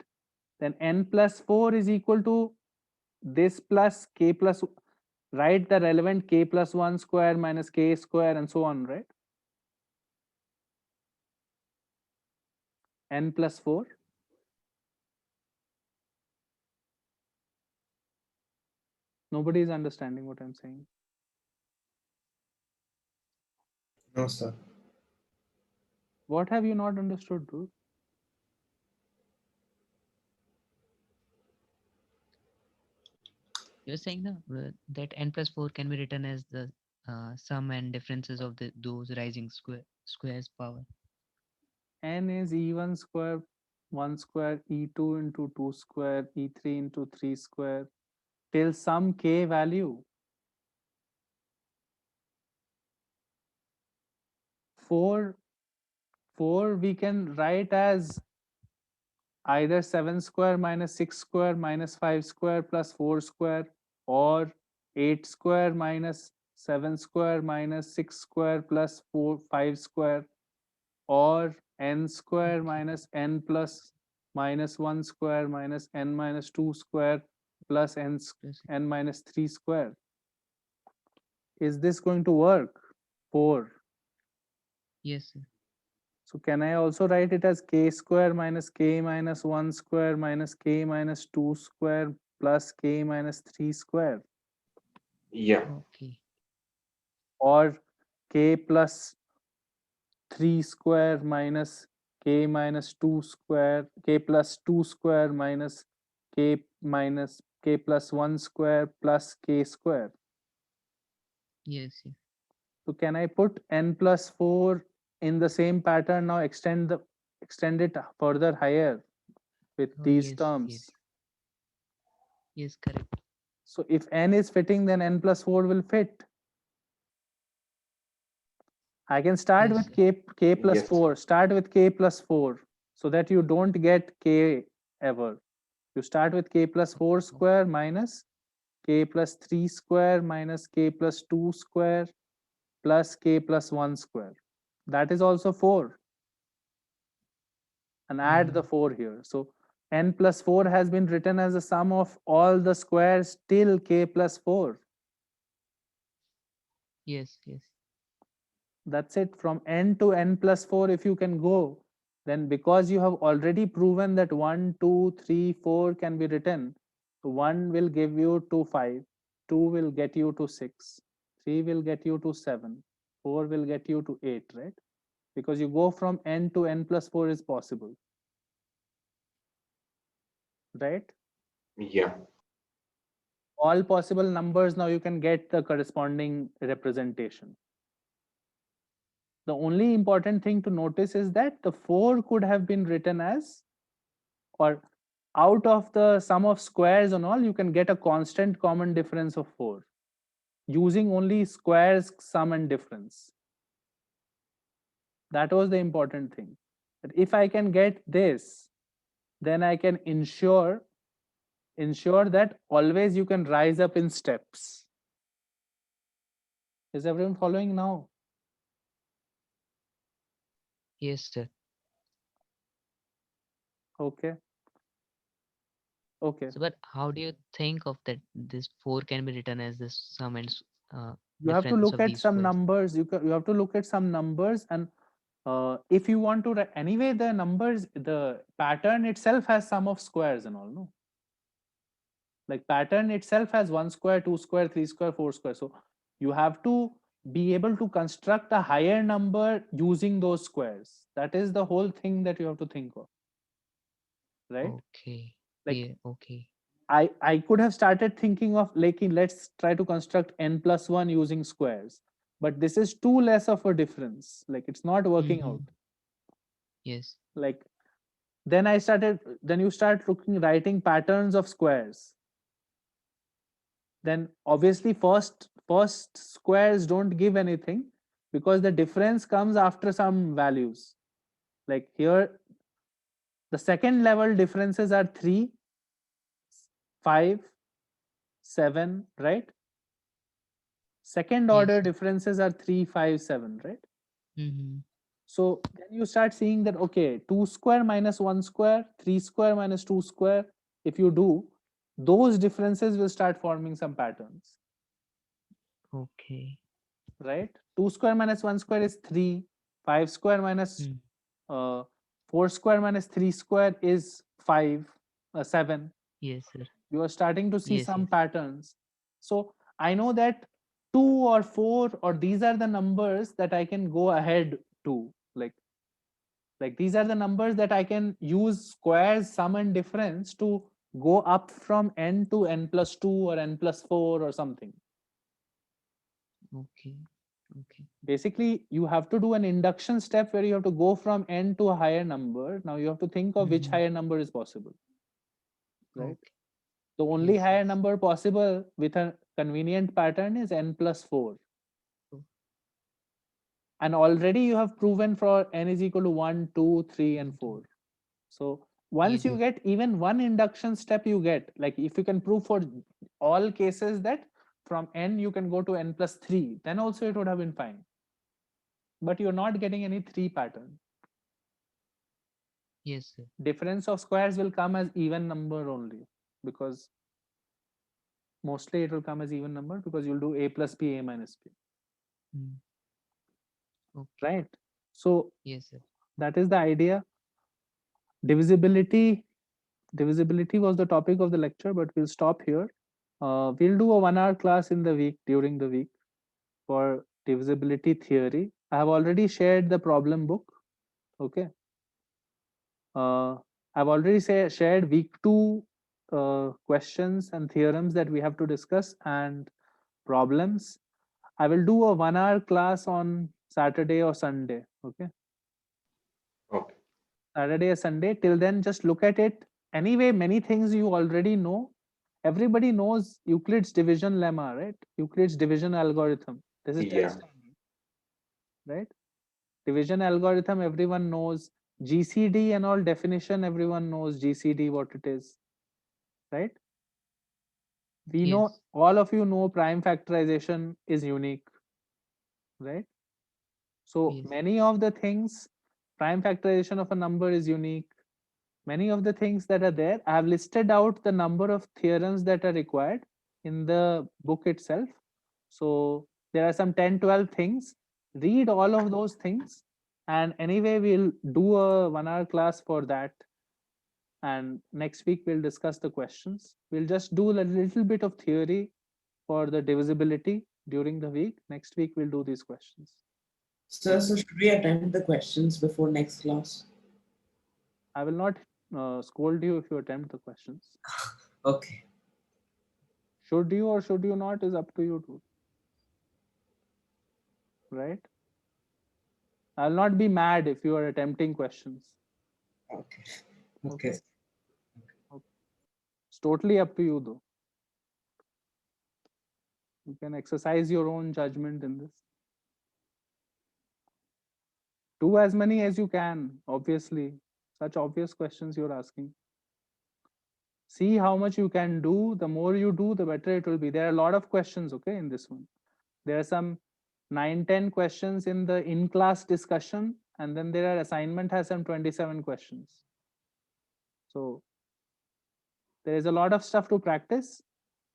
Then n plus 4 is equal to this plus k plus, write the relevant k plus 1 square minus k square and so on, right? N plus 4. Nobody is understanding what I'm saying. No, sir. What have you not understood, dude? You're saying that n plus 4 can be written as the sum and differences of those rising squares power. N is e1 square 1 square, e2 into 2 square, e3 into 3 square till some k value. 4 we can write as either 7 square minus 6 square minus 5 square plus 4 square, or 8 square minus 7 square minus 6 square plus 5 square, or n square minus n plus minus 1 square minus n minus 2 square plus Plus, n minus 3 square. Is this going to work? 4. yes, sir. So can I also write it as k square minus k minus 1 square minus k minus 2 square plus k minus 3 square, Yeah. Okay. or k plus 3 square minus k minus 2 square, k plus 2 square minus k plus 1 square plus k square. Yes, yes. So can I put n plus 4 in the same pattern now, extend it further higher with Oh, these yes, yes. terms? Yes, correct. So if n is fitting, then n plus 4 will fit. I can start Yes, with sir. k plus Yes. 4. Start with k plus 4 so that you don't get k ever. You start with k plus 4 square minus k plus 3 square minus k plus 2 square plus k plus 1 square. That is also 4. And add the 4 here. So n plus 4 has been written as the sum of all the squares till k plus 4. Yes, yes. That's it. From n to n plus 4, if you can go, then because you have already proven that 1, 2, 3, 4 can be written, so 1 will give you to 5, 2 will get you to 6, 3 will get you to 7, 4 will get you to 8, right? Because you go from n to n plus 4 is possible, right? Yeah. All possible numbers, now you can get the corresponding representation. The only important thing to notice is that the 4 could have been written as, or out of the sum of squares and all, you can get a constant common difference of 4 using only squares, sum and difference. That was the important thing. That if I can get this, then I can ensure that always you can rise up in steps. Is everyone following now? Yes, sir. Okay. Okay. So, but how do you think of that this 4 can be written as this sum and You have to difference look of at these some squares? numbers. You have to look at some numbers, and if you want to anyway, the numbers, the pattern itself has sum of squares and all, no? Like pattern itself has 1 square, 2 square, 3 square, 4 square. So you have to be able to construct a higher number using those squares. That is the whole thing that you have to think of, right? Okay. Like Yeah, okay. I could have started thinking of like, let's try to construct n plus 1 using squares, but this is too less of a difference. Like it's not working out. Yes. Like then you start writing patterns of squares. Then obviously first squares don't give anything because the difference comes after some values. Like here, the second level differences are 3, 5, 7, right? Second order Yes. differences are 3, 5, 7, right? Mm-hmm. So then you start seeing that, okay, 2 square minus 1 square, 3 square minus 2 square. If you do, those differences will start forming some patterns, Okay. right? 2 square minus 1 square is 3, 5 square minus Mm. 4 square minus 3 square is 5, 7. Yes, sir. You are starting to see Yes, some yes. patterns. So I know that 2 or 4 or these are the numbers that I can go ahead to. Like these are the numbers that I can use squares, sum and difference to go up from n to n plus 2 or n plus 4 or something. Okay. Okay. Basically, you have to do an induction step where you have to go from n to a higher number. Now you have to think of which higher number is possible, right? Okay. The only Yes, higher yes. number possible with a convenient pattern is n plus 4. Oh. And already you have proven for n is equal to 1, 2, 3, and 4. So once Yes. you get even one induction step, you get, like if you can prove for all cases that from n you can go to n plus 3, then also it would have been fine. But you're not getting any 3 pattern. Yes, sir. Difference of squares will come as even number only, because mostly it will come as even number because you'll do a plus b, a minus b. Mm. Okay. Right? So Yes, sir. that is the idea. Divisibility was the topic of the lecture, but we'll stop here. We'll do a 1-hour class in the week, during the week, for divisibility theory. I have already shared the problem book. Okay. I've already shared week 2 questions and theorems that we have to discuss and problems. I will do a 1-hour class on Saturday or Sunday. Okay. Okay. Saturday or Sunday. Till then, just look at it. Anyway, many things you already know. Everybody knows Euclid's division lemma, right? Euclid's division algorithm. This is Yeah. test, right? Division algorithm, everyone knows. GCD and all definition, everyone knows GCD, what it is, right? We know, Yes. all of you know prime factorization is unique, right? So Yes. many of the things, prime factorization of a number is unique. Many of the things that are there, I have listed out the number of theorems that are required in the book itself. So there are some 10, 12 things. Read all of those things. And anyway, we'll do a 1-hour class for that. And next week, we'll discuss the questions. We'll just do a little bit of theory for the divisibility during the week. Next week, we'll do these questions. Sir, so should we attempt the questions before next class? I will not scold you if you attempt the questions. Okay. Should you or should you not is up to you too. Right? I'll not be mad if you are attempting questions. Okay. Okay. Okay. It's totally up to you though. You can exercise your own judgment in this. Do as many as you can, obviously. Such obvious questions you're asking. See how much you can do. The more you do, the better it will be. There are a lot of questions, okay, in this one. There are some 9, 10 questions in the in-class discussion, and then there are assignment has some 27 questions. So there is a lot of stuff to practice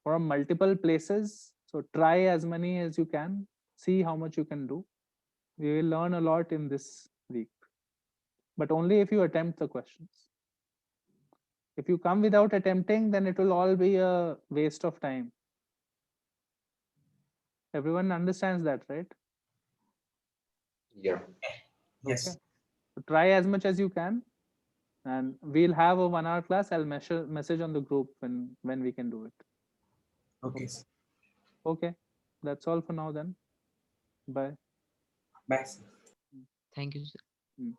from multiple places. So try as many as you can. See how much you can do. We will learn a lot in this week, but only if you attempt the questions. If you come without attempting, then it will all be a waste of time. Everyone understands that, right? Yeah. Yes. Okay. So try as much as you can. And we'll have a 1 hour class. I'll message on the group when we can do it. Okay, sir. Okay, that's all for now then. Bye. Bye, sir. Thank you, sir. Mm.